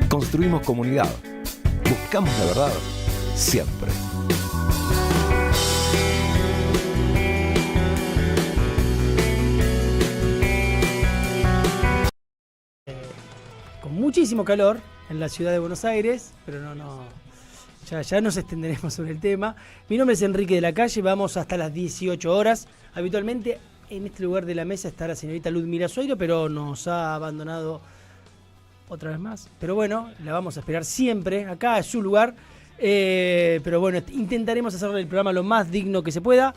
Construimos comunidad. Buscamos la verdad siempre. Con muchísimo calor en la ciudad de Buenos Aires, pero ya nos extenderemos sobre el tema. Mi nombre es Enrique de la Calle, vamos hasta las 18 horas. Habitualmente en este lugar de la mesa está la señorita Ludmila Sueiro, pero nos ha abandonado otra vez más. Pero bueno, la vamos a esperar siempre, acá es su lugar. Pero bueno, intentaremos hacer el programa lo más digno que se pueda.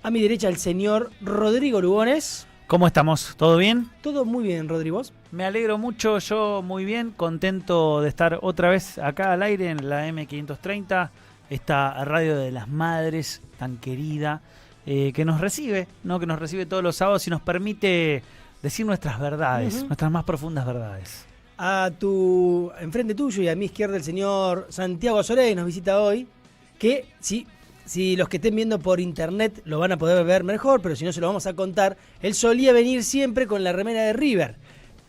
A mi derecha el señor Rodrigo Lugones. ¿Cómo estamos? ¿Todo bien? Todo muy bien, Rodrigo. ¿Vos? Me alegro mucho, yo muy bien, contento de estar otra vez acá al aire en la M530, esta radio de las madres tan querida, que nos recibe, ¿no? Que nos recibe todos los sábados y nos permite decir nuestras verdades, nuestras más profundas verdades. Enfrente tuyo y a mi izquierda el señor Santiago Azoray nos visita hoy, que si los que estén viendo por internet lo van a poder ver mejor, pero si no se lo vamos a contar. Él solía venir siempre con la remera de River,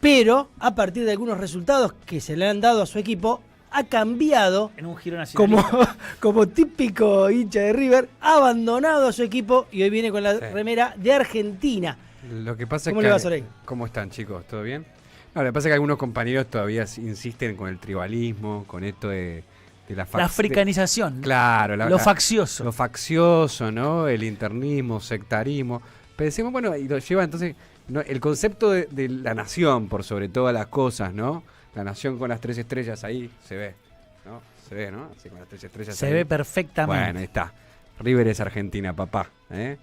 pero a partir de algunos resultados que se le han dado a su equipo, ha cambiado en un giro nacional. Como típico hincha de River, ha abandonado a su equipo y hoy viene con la remera de Argentina. Lo que pasa ¿Cómo es le que, va, Soray? ¿Cómo están, chicos? ¿Todo bien? No, lo que pasa es que algunos compañeros todavía insisten con el tribalismo, con esto de la africanización. Claro. Lo faccioso. Lo faccioso, ¿no? El internismo, sectarismo. Pensemos, bueno, y lo lleva entonces, ¿no? El concepto de la nación, por sobre todas las cosas, ¿no? La nación con las 3 estrellas ahí se ve, ¿no? Se ve, ¿no? Así con las 3 estrellas se ahí. ve perfectamente. Bueno, ahí está. River es Argentina, papá, ¿eh?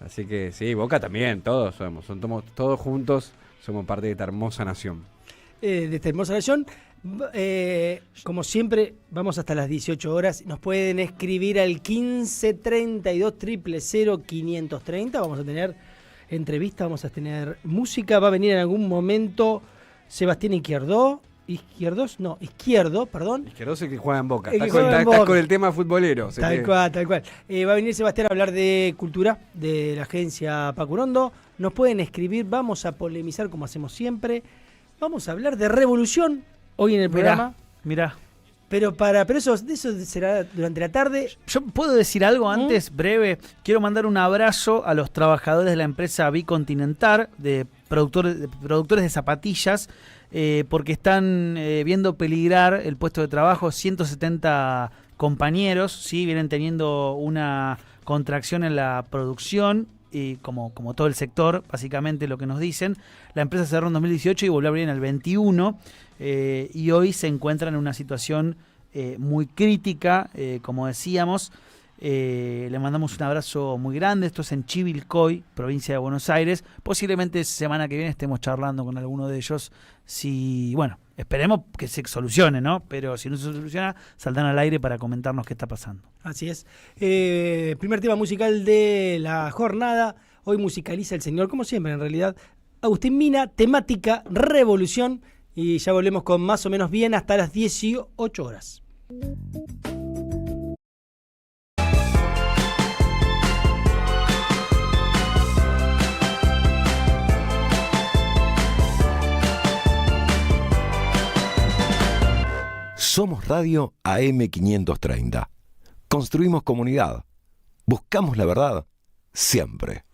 Así que sí, Boca también, todos somos todos juntos, somos parte de esta hermosa nación. De esta hermosa nación, como siempre, vamos hasta las 18 horas. Nos pueden escribir al 1532 000 530. Vamos a tener entrevista, vamos a tener música. Va a venir en algún momento Sebastián Izquierdo, perdón. Izquierdo es el que juega en Boca. Estás con el tema futbolero. Tal cual. Va a venir Sebastián a hablar de cultura, de la agencia Pacurondo. Nos pueden escribir, vamos a polemizar como hacemos siempre. Vamos a hablar de revolución hoy en el programa. Mirá. Pero eso será durante la tarde. Yo puedo decir algo antes, breve. Quiero mandar un abrazo a los trabajadores de la empresa Bicontinental, de productores de zapatillas, porque están viendo peligrar el puesto de trabajo. 170 compañeros, ¿sí? Vienen teniendo una contracción en la producción, y como todo el sector, básicamente lo que nos dicen. La empresa cerró en 2018 y volvió a abrir en el 21, y hoy se encuentra en una situación muy crítica, como decíamos. Le mandamos un abrazo muy grande. Esto es en Chivilcoy, provincia de Buenos Aires. Posiblemente semana que viene estemos charlando con alguno de ellos. Bueno, esperemos que se solucione, ¿no? Pero si no se soluciona, saldrán al aire para comentarnos qué está pasando. Así es. Primer tema musical de la jornada. Hoy musicaliza el señor, como siempre en realidad, Agustín Mina, temática revolución. Y ya volvemos con Más o Menos Bien hasta las 18 horas. Somos Radio AM530. Construimos comunidad. Buscamos la verdad siempre.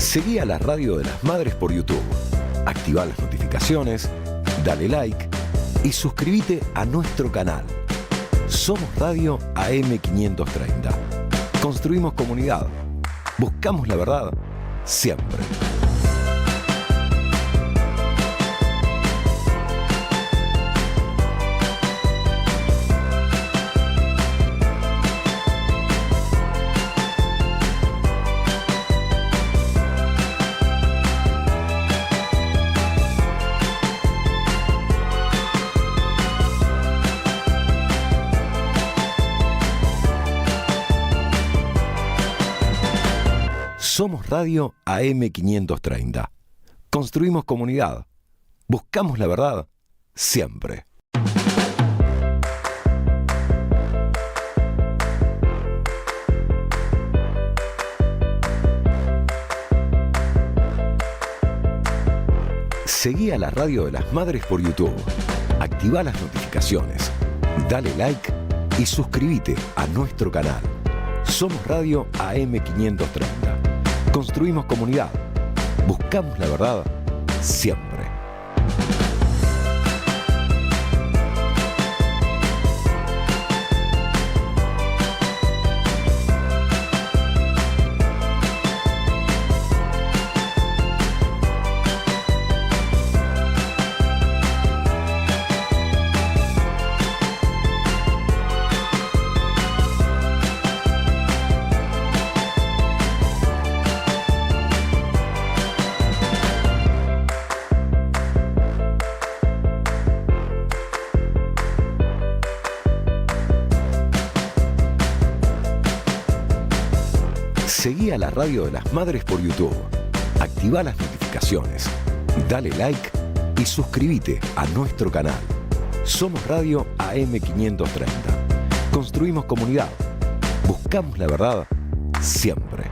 Seguí a la Radio de las Madres por YouTube. Activá las notificaciones, dale like y suscríbete a nuestro canal. Somos Radio AM530. Construimos comunidad. Buscamos la verdad siempre. Somos Radio AM530. Construimos comunidad. Buscamos la verdad siempre. Seguí a la Radio de las Madres por YouTube. Activá las notificaciones, dale like y suscríbete a nuestro canal. Somos Radio AM530. Construimos comunidad. Buscamos la verdad siempre. Seguí a la Radio de las Madres por YouTube. Activá las notificaciones, dale like y suscríbete a nuestro canal. Somos Radio AM530. Construimos comunidad. Buscamos la verdad siempre.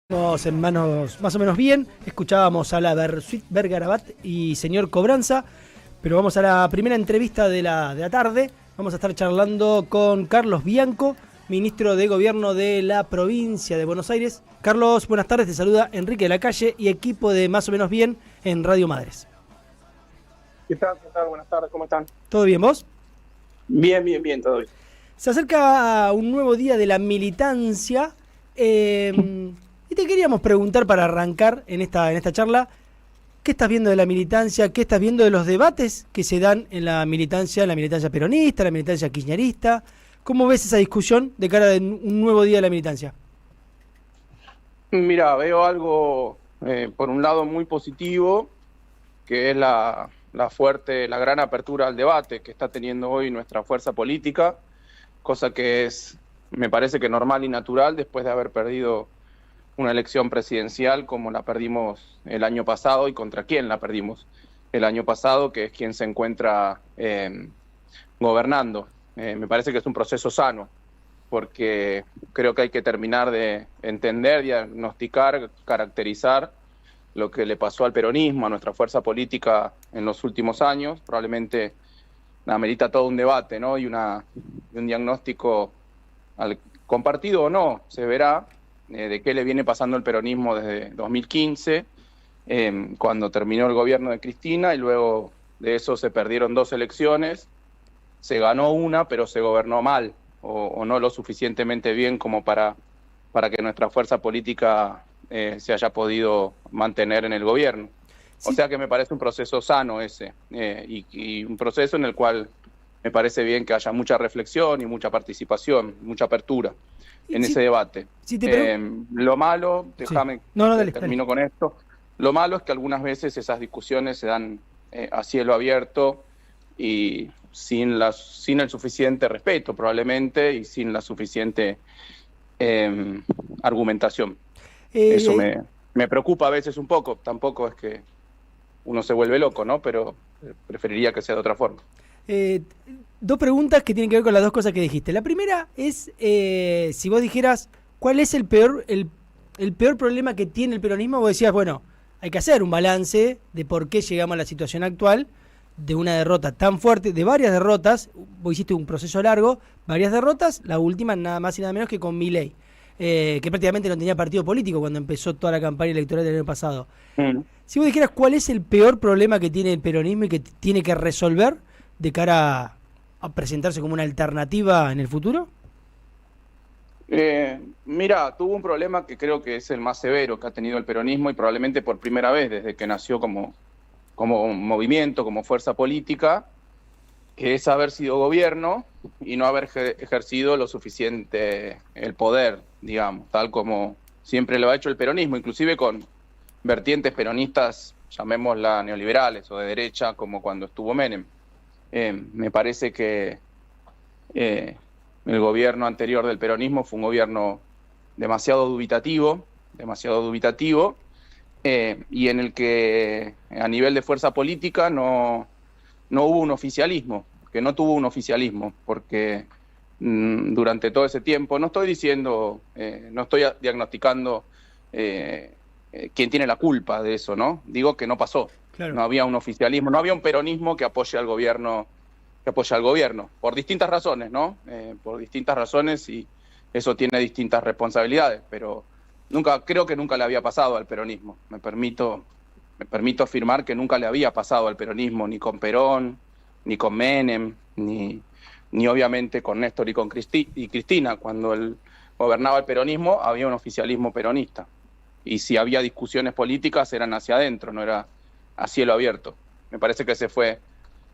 Estamos en manos más o menos bien. Escuchábamos a la Bersuit Vergarabat y señor Cobranza. Pero vamos a la primera entrevista de la tarde. Vamos a estar charlando con Carlos Bianco, ministro de Gobierno de la provincia de Buenos Aires. Carlos, buenas tardes. Te saluda Enrique de la Calle y equipo de Más o Menos Bien en Radio Madres. ¿Qué tal? Buenas tardes, ¿cómo están? ¿Todo bien, vos? Bien, todo bien. Se acerca un nuevo día de la militancia y te queríamos preguntar para arrancar en esta charla, ¿qué estás viendo de la militancia? ¿Qué estás viendo de los debates que se dan en la militancia peronista, la militancia kirchnerista? ¿Cómo ves esa discusión de cara a un nuevo día de la militancia? Mira, veo algo, por un lado, muy positivo, que es la gran apertura al debate que está teniendo hoy nuestra fuerza política, cosa que me parece que normal y natural después de haber perdido una elección presidencial como la perdimos el año pasado y contra quién la perdimos el año pasado, que es quien se encuentra gobernando. Me parece que es un proceso sano, porque creo que hay que terminar de entender, diagnosticar, caracterizar lo que le pasó al peronismo, a nuestra fuerza política en los últimos años. Probablemente amerita todo un debate, ¿no? y un diagnóstico compartido o no, se verá, de qué le viene pasando el peronismo desde 2015, cuando terminó el gobierno de Cristina, y luego de eso se perdieron 2 elecciones, se ganó una, pero se gobernó mal, o no lo suficientemente bien como para que nuestra fuerza política se haya podido mantener en el gobierno. Sí. O sea que me parece un proceso sano ese, y un proceso en el cual me parece bien que haya mucha reflexión y mucha participación, mucha apertura en ese debate. Lo malo, déjame, termino con esto, lo malo es que algunas veces esas discusiones se dan a cielo abierto y sin el suficiente respeto probablemente y sin la suficiente argumentación. Eso me preocupa a veces un poco, tampoco es que uno se vuelve loco, ¿no? Pero preferiría que sea de otra forma. 2 preguntas que tienen que ver con las 2 cosas que dijiste. La primera es, si vos dijeras, ¿cuál es el peor problema que tiene el peronismo? Vos decías, bueno, hay que hacer un balance de por qué llegamos a la situación actual, de una derrota tan fuerte, de varias derrotas. Vos hiciste un proceso largo, varias derrotas, la última nada más y nada menos que con Milei. que prácticamente no tenía partido político cuando empezó toda la campaña electoral del año pasado. Mm. Si vos dijeras cuál es el peor problema que tiene el peronismo y que tiene que resolver de cara a presentarse como una alternativa en el futuro. Mira, tuvo un problema que creo que es el más severo que ha tenido el peronismo y probablemente por primera vez desde que nació como movimiento, como fuerza política, que es haber sido gobierno y no haber ejercido lo suficiente el poder, digamos, tal como siempre lo ha hecho el peronismo, inclusive con vertientes peronistas, llamémosla neoliberales o de derecha, como cuando estuvo Menem. Me parece que el gobierno anterior del peronismo fue un gobierno demasiado dubitativo, y en el que a nivel de fuerza política no hubo un oficialismo, que no tuvo un oficialismo, porque durante todo ese tiempo, no estoy diagnosticando quién tiene la culpa de eso, ¿no? Digo que no pasó. Claro. No había un oficialismo, no había un peronismo que apoye al gobierno, por distintas razones, ¿no? Por distintas razones, y eso tiene distintas responsabilidades, pero creo que nunca le había pasado al peronismo. Me permito afirmar que nunca le había pasado al peronismo, ni con Perón, ni con Menem, ni obviamente con Néstor y con Cristina. Cuando gobernaba el peronismo, había un oficialismo peronista. Y si había discusiones políticas, eran hacia adentro, no era a cielo abierto. Me parece que ese fue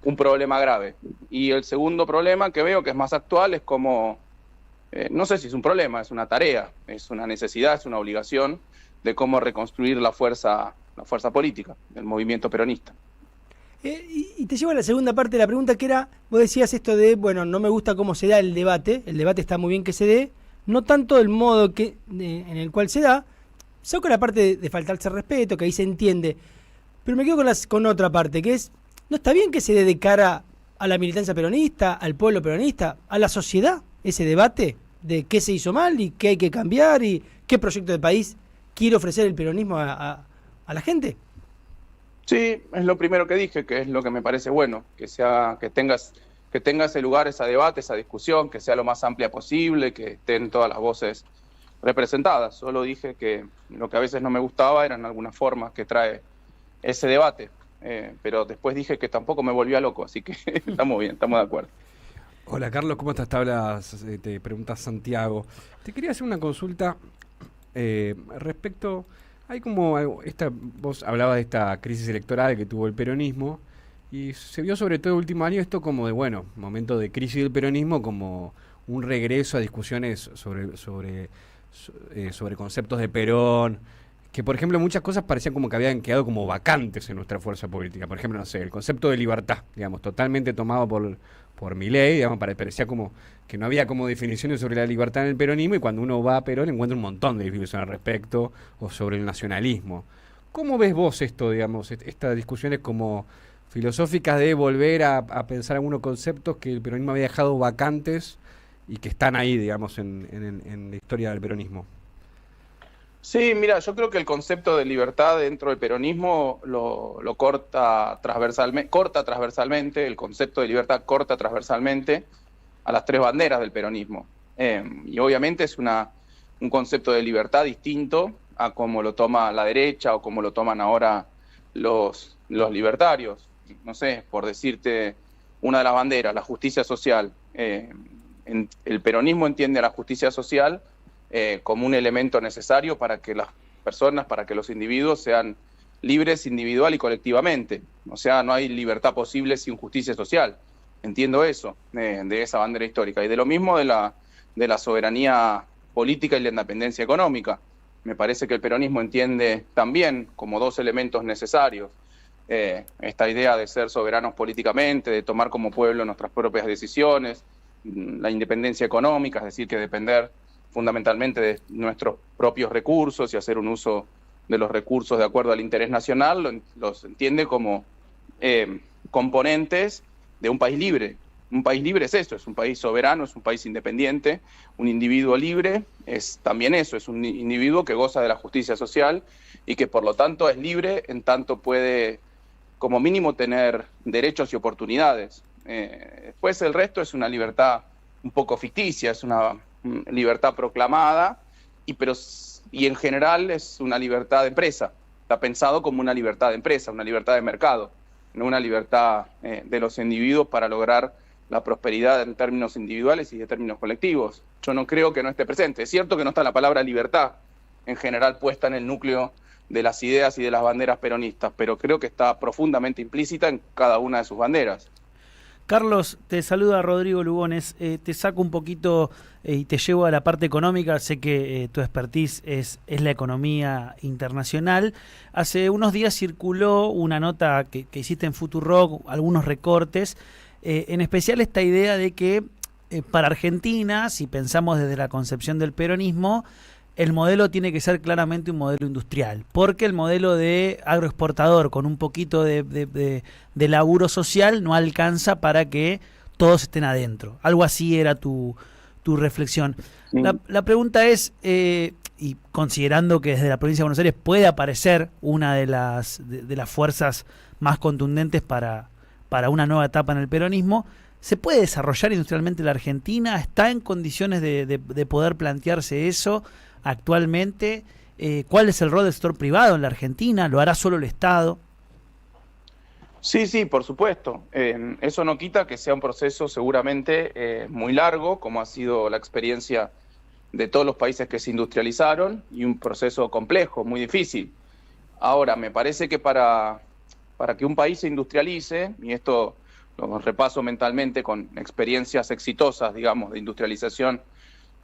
un problema grave. Y el segundo problema que veo, que es más actual, es como, no sé si es un problema, es una tarea, es una necesidad, es una obligación de cómo reconstruir la fuerza política del movimiento peronista. Y te llevo a la segunda parte de la pregunta, que era, vos decías esto de, bueno, no me gusta cómo se da el debate está muy bien que se dé, no tanto el modo en el cual se da, saco la parte de faltarse respeto, que ahí se entiende, pero me quedo con otra parte, que es, ¿no está bien que se dé de cara a la militancia peronista, al pueblo peronista, a la sociedad, ese debate de qué se hizo mal y qué hay que cambiar y qué proyecto de país quiere ofrecer el peronismo a la gente? Sí, es lo primero que dije, que es lo que me parece bueno, que tenga ese lugar, ese debate, esa discusión, que sea lo más amplia posible, que estén todas las voces representadas. Solo dije que lo que a veces no me gustaba eran algunas formas que trae ese debate, pero después dije que tampoco me volvía loco, así que estamos bien, estamos de acuerdo. Hola Carlos, ¿cómo estás? Te pregunta Santiago. Te quería hacer una consulta respecto... Hay como vos hablabas de esta crisis electoral que tuvo el peronismo y se vio sobre todo el último año esto como de, bueno, momento de crisis del peronismo, como un regreso a discusiones sobre conceptos de Perón, que por ejemplo muchas cosas parecían como que habían quedado como vacantes en nuestra fuerza política. Por ejemplo, no sé, el concepto de libertad, digamos, totalmente tomado por Milei, digamos, parecía como que no había como definiciones sobre la libertad en el peronismo, y cuando uno va a Perón encuentra un montón de definiciones al respecto, o sobre el nacionalismo. ¿Cómo ves vos esto, digamos, estas discusiones como filosóficas de volver a pensar algunos conceptos que el peronismo había dejado vacantes y que están ahí, digamos, en la historia del peronismo? Sí, mira, yo creo que el concepto de libertad dentro del peronismo lo corta transversalmente, el concepto de libertad corta transversalmente a las tres banderas del peronismo. Y obviamente es un concepto de libertad distinto a como lo toma la derecha o como lo toman ahora los libertarios. No sé, por decirte una de las banderas, la justicia social. El peronismo entiende a la justicia social como un elemento necesario para que las personas, para que los individuos sean libres individual y colectivamente. O sea, no hay libertad posible sin justicia social. Entiendo eso, de esa bandera histórica. Y de lo mismo de la soberanía política y la independencia económica. Me parece que el peronismo entiende también como dos elementos necesarios esta idea de ser soberanos políticamente, de tomar como pueblo nuestras propias decisiones, la independencia económica, es decir, que depender fundamentalmente de nuestros propios recursos y hacer un uso de los recursos de acuerdo al interés nacional, los entiende como componentes de un país libre. Un país libre es eso, es un país soberano, es un país independiente, un individuo libre es también eso, es un individuo que goza de la justicia social y que por lo tanto es libre en tanto puede como mínimo tener derechos y oportunidades. Después el resto es una libertad un poco ficticia, es una libertad proclamada y en general es una libertad de empresa. Está pensado como una libertad de empresa, una libertad de mercado, no una libertad de los individuos para lograr la prosperidad en términos individuales y de términos colectivos. Yo no creo que no esté presente. Es cierto que no está la palabra libertad en general puesta en el núcleo de las ideas y de las banderas peronistas, pero creo que está profundamente implícita en cada una de sus banderas. Carlos, te saluda Rodrigo Lugones. Te saco un poquito y te llevo a la parte económica. Sé que tu expertise es la economía internacional. Hace unos días circuló una nota que hiciste en Futurock, algunos recortes, en especial esta idea de que para Argentina, si pensamos desde la concepción del peronismo, el modelo tiene que ser claramente un modelo industrial, porque el modelo de agroexportador con un poquito de laburo social no alcanza para que todos estén adentro. Algo así era tu reflexión. Sí. La pregunta es, y considerando que desde la provincia de Buenos Aires puede aparecer una de las fuerzas más contundentes para una nueva etapa en el peronismo, ¿se puede desarrollar industrialmente la Argentina? ¿Está en condiciones de poder plantearse eso actualmente? ¿Cuál es el rol del sector privado en la Argentina? ¿Lo hará solo el Estado? Sí, por supuesto. Eso no quita que sea un proceso seguramente muy largo, como ha sido la experiencia de todos los países que se industrializaron, y un proceso complejo, muy difícil. Ahora, me parece que para que un país se industrialice, y esto lo repaso mentalmente con experiencias exitosas, digamos, de industrialización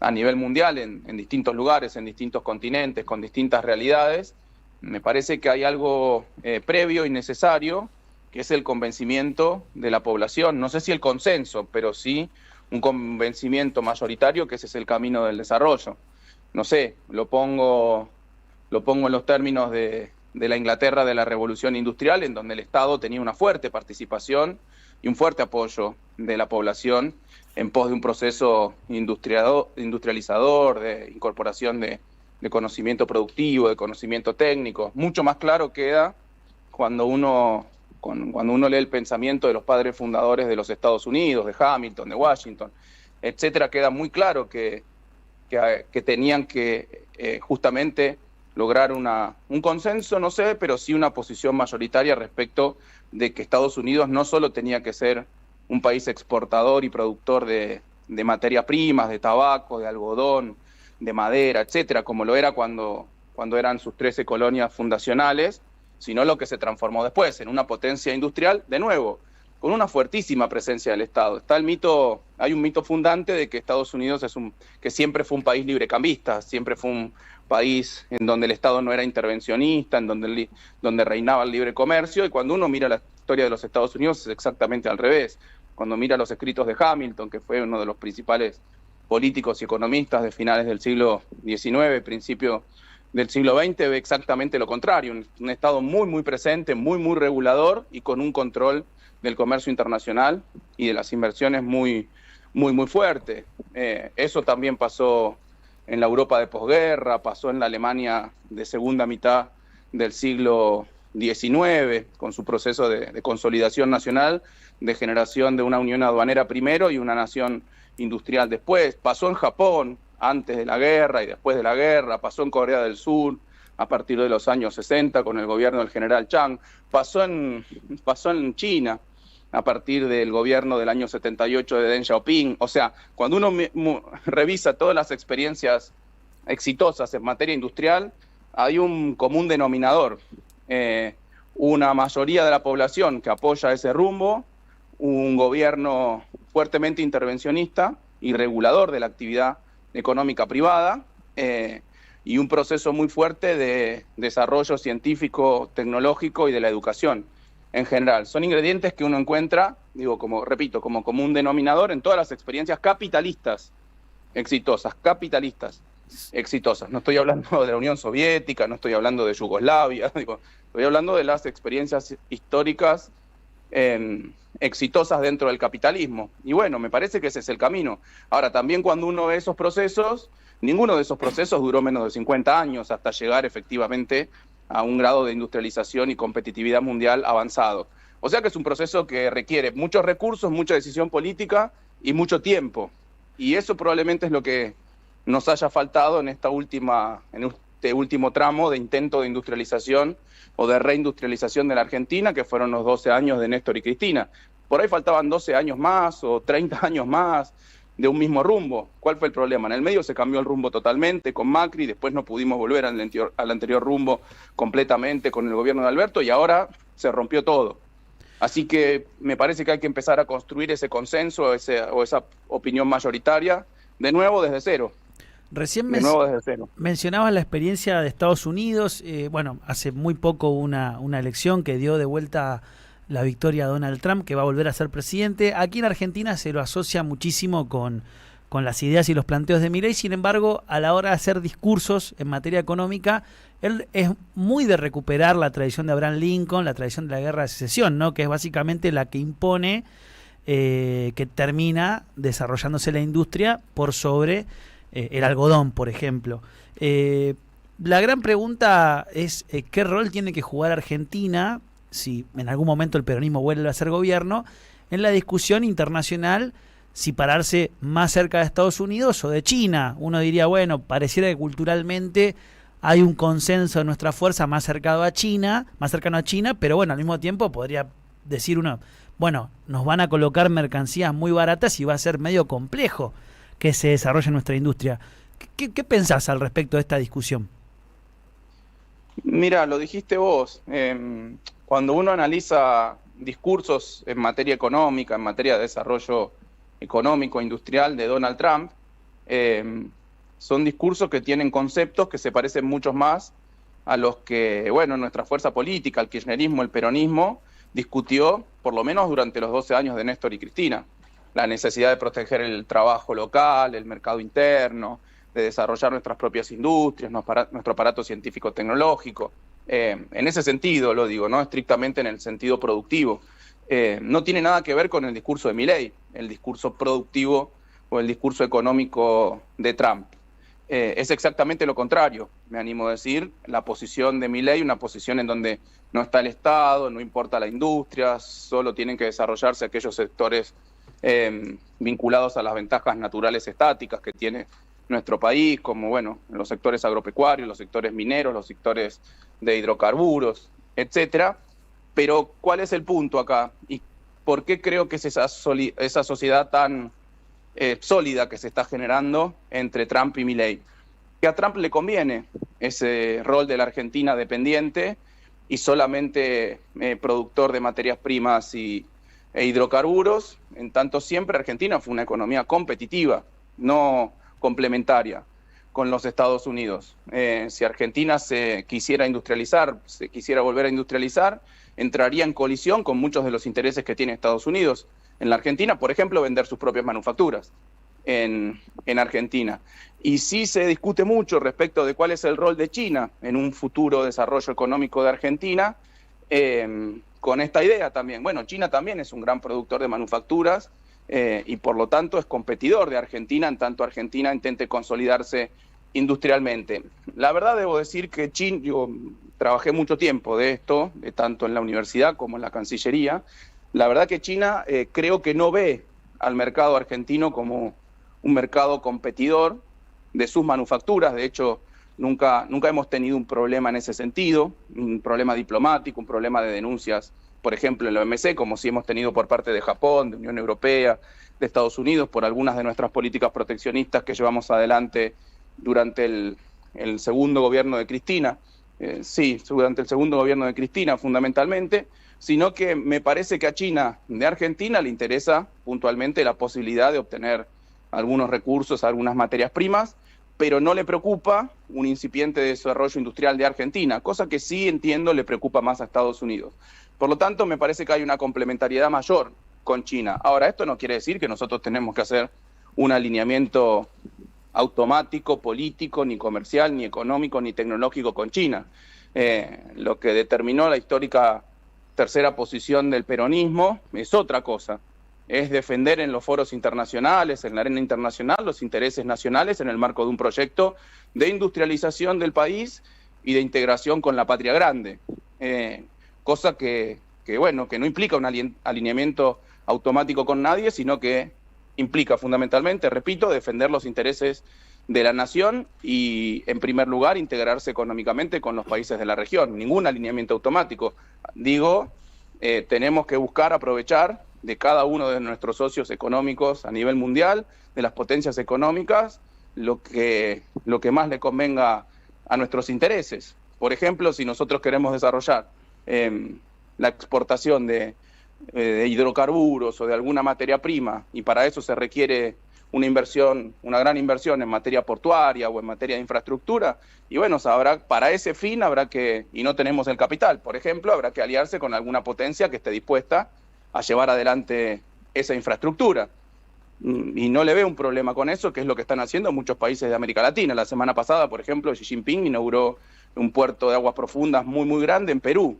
a nivel mundial, en distintos lugares, en distintos continentes, con distintas realidades, me parece que hay algo previo y necesario, que es el convencimiento de la población. No sé si el consenso, pero sí un convencimiento mayoritario que ese es el camino del desarrollo. No sé, lo pongo en los términos de la Inglaterra de la Revolución Industrial, en donde el Estado tenía una fuerte participación y un fuerte apoyo de la población en pos de un proceso industrializador, de incorporación de conocimiento productivo, de conocimiento técnico. Mucho más claro queda cuando uno lee el pensamiento de los padres fundadores de los Estados Unidos, de Hamilton, de Washington, etcétera. Queda muy claro que tenían que justamente lograr un consenso, no sé, pero sí una posición mayoritaria respecto de que Estados Unidos no solo tenía que ser un país exportador y productor de materias primas, de tabaco, de algodón, de madera, etcétera, como lo era cuando eran sus 13 colonias fundacionales, sino lo que se transformó después en una potencia industrial, de nuevo, con una fuertísima presencia del Estado. Hay un mito fundante de que Estados Unidos que siempre fue un país librecambista, siempre fue un país en donde el Estado no era intervencionista, en donde reinaba el libre comercio, y cuando uno mira la historia de los Estados Unidos es exactamente al revés. Cuando mira los escritos de Hamilton, que fue uno de los principales políticos y economistas de finales del siglo XIX, principio del siglo XX, ve exactamente lo contrario, un Estado muy, muy presente, muy, muy regulador y con un control del comercio internacional y de las inversiones muy, muy, muy fuerte. Eso también pasó en la Europa de posguerra, pasó en la Alemania de segunda mitad del siglo XIX, con su proceso de consolidación nacional, de generación de una unión aduanera primero y una nación industrial después. Pasó en Japón antes de la guerra y después de la guerra, pasó en Corea del Sur a partir de los años 60 con el gobierno del general Chiang, pasó en China a partir del gobierno del año 78 de Deng Xiaoping. O sea, cuando uno revisa todas las experiencias exitosas en materia industrial, hay un común denominador, una mayoría de la población que apoya ese rumbo, un gobierno fuertemente intervencionista y regulador de la actividad económica privada, y un proceso muy fuerte de desarrollo científico, tecnológico y de la educación en general. Son ingredientes que uno encuentra, como común denominador en todas las experiencias capitalistas exitosas. No estoy hablando de la Unión Soviética, no estoy hablando de Yugoslavia, estoy hablando de las experiencias históricas exitosas dentro del capitalismo. Y bueno, me parece que ese es el camino. Ahora, también cuando uno ve esos procesos, ninguno de esos procesos duró menos de 50 años hasta llegar efectivamente a un grado de industrialización y competitividad mundial avanzado. O sea que es un proceso que requiere muchos recursos, mucha decisión política y mucho tiempo. Y eso probablemente es lo que nos haya faltado en este último tramo de intento de industrialización o de reindustrialización de la Argentina, que fueron los 12 años de Néstor y Cristina. Por ahí faltaban 12 años más o 30 años más de un mismo rumbo. ¿Cuál fue el problema? En el medio se cambió el rumbo totalmente con Macri, después no pudimos volver al anterior rumbo completamente con el gobierno de Alberto y ahora se rompió todo. Así que me parece que hay que empezar a construir ese consenso o esa opinión mayoritaria de nuevo desde cero. Recién desde cero. mencionabas la experiencia de Estados Unidos. Bueno, hace muy poco una elección que dio de vuelta la victoria a Donald Trump, que va a volver a ser presidente. Aquí en Argentina se lo asocia muchísimo con las ideas y los planteos de Milei. Sin embargo, a la hora de hacer discursos en materia económica, él es muy de recuperar la tradición de Abraham Lincoln, la tradición de la guerra de secesión, ¿no? Que es básicamente la que impone que termina desarrollándose la industria por sobre el algodón, por ejemplo. La gran pregunta es ¿qué rol tiene que jugar Argentina, si en algún momento el peronismo vuelve a ser gobierno, en la discusión internacional, si pararse más cerca de Estados Unidos o de China? Uno diría, bueno, pareciera que culturalmente hay un consenso de nuestra fuerza más cercano a China, pero bueno, al mismo tiempo podría decir uno, bueno, nos van a colocar mercancías muy baratas y va a ser medio complejo que se desarrolle nuestra industria. ¿Qué pensás al respecto de esta discusión? Mira, lo dijiste vos. Cuando uno analiza discursos en materia económica, en materia de desarrollo económico, industrial de Donald Trump, son discursos que tienen conceptos que se parecen mucho más a los que, bueno, nuestra fuerza política, el kirchnerismo, el peronismo, discutió por lo menos durante los 12 años de Néstor y Cristina. La necesidad de proteger el trabajo local, el mercado interno, de desarrollar nuestras propias industrias, nuestro aparato científico-tecnológico. En ese sentido lo digo, no estrictamente en el sentido productivo. No tiene nada que ver con el discurso de Milei, el discurso productivo o el discurso económico de Trump. Es exactamente lo contrario, me animo a decir. La posición de Milei, una posición en donde no está el Estado, no importa la industria, solo tienen que desarrollarse aquellos sectores vinculados a las ventajas naturales estáticas que tiene nuestro país, como bueno, los sectores agropecuarios, los sectores mineros, los sectores de hidrocarburos, etcétera. Pero ¿cuál es el punto acá? ¿Y por qué creo que es esa sociedad tan sólida que se está generando entre Trump y Milei? Que a Trump le conviene ese rol de la Argentina dependiente y solamente productor de materias primas e hidrocarburos. En tanto siempre Argentina fue una economía competitiva, no complementaria con los Estados Unidos. Si Argentina se quisiera volver a industrializar, entraría en colisión con muchos de los intereses que tiene Estados Unidos. En la Argentina, por ejemplo, vender sus propias manufacturas en Argentina. Y sí se discute mucho respecto de cuál es el rol de China en un futuro desarrollo económico de Argentina, con esta idea también. Bueno, China también es un gran productor de manufacturas y por lo tanto es competidor de Argentina, en tanto Argentina intente consolidarse industrialmente. La verdad debo decir que China, yo trabajé mucho tiempo de esto, tanto en la universidad como en la Cancillería. La verdad que China creo que no ve al mercado argentino como un mercado competidor de sus manufacturas. De hecho, nunca hemos tenido un problema en ese sentido, un problema diplomático, un problema de denuncias, por ejemplo, en la OMC, como sí hemos tenido por parte de Japón, de Unión Europea, de Estados Unidos, por algunas de nuestras políticas proteccionistas que llevamos adelante durante el segundo gobierno de Cristina. Durante el segundo gobierno de Cristina fundamentalmente, sino que me parece que a China de Argentina le interesa puntualmente la posibilidad de obtener algunos recursos, algunas materias primas, pero no le preocupa un incipiente desarrollo industrial de Argentina, cosa que sí entiendo le preocupa más a Estados Unidos. Por lo tanto, me parece que hay una complementariedad mayor con China. Ahora, esto no quiere decir que nosotros tenemos que hacer un alineamiento automático, político, ni comercial, ni económico, ni tecnológico con China. Lo que determinó la histórica tercera posición del peronismo es otra cosa. Es defender en los foros internacionales, en la arena internacional, los intereses nacionales en el marco de un proyecto de industrialización del país y de integración con la patria grande. Cosa que no implica un alineamiento automático con nadie, sino que implica fundamentalmente, repito, defender los intereses de la nación y, en primer lugar, integrarse económicamente con los países de la región. Ningún alineamiento automático. Digo, tenemos que buscar aprovechar de cada uno de nuestros socios económicos a nivel mundial, de las potencias económicas, lo que más le convenga a nuestros intereses. Por ejemplo, si nosotros queremos desarrollar la exportación de hidrocarburos o de alguna materia prima, y para eso se requiere una gran inversión en materia portuaria o en materia de infraestructura, y bueno, para ese fin y no tenemos el capital, por ejemplo, habrá que aliarse con alguna potencia que esté dispuesta a llevar adelante esa infraestructura. Y no le veo un problema con eso, que es lo que están haciendo muchos países de América Latina. La semana pasada, por ejemplo, Xi Jinping inauguró un puerto de aguas profundas muy, muy grande en Perú.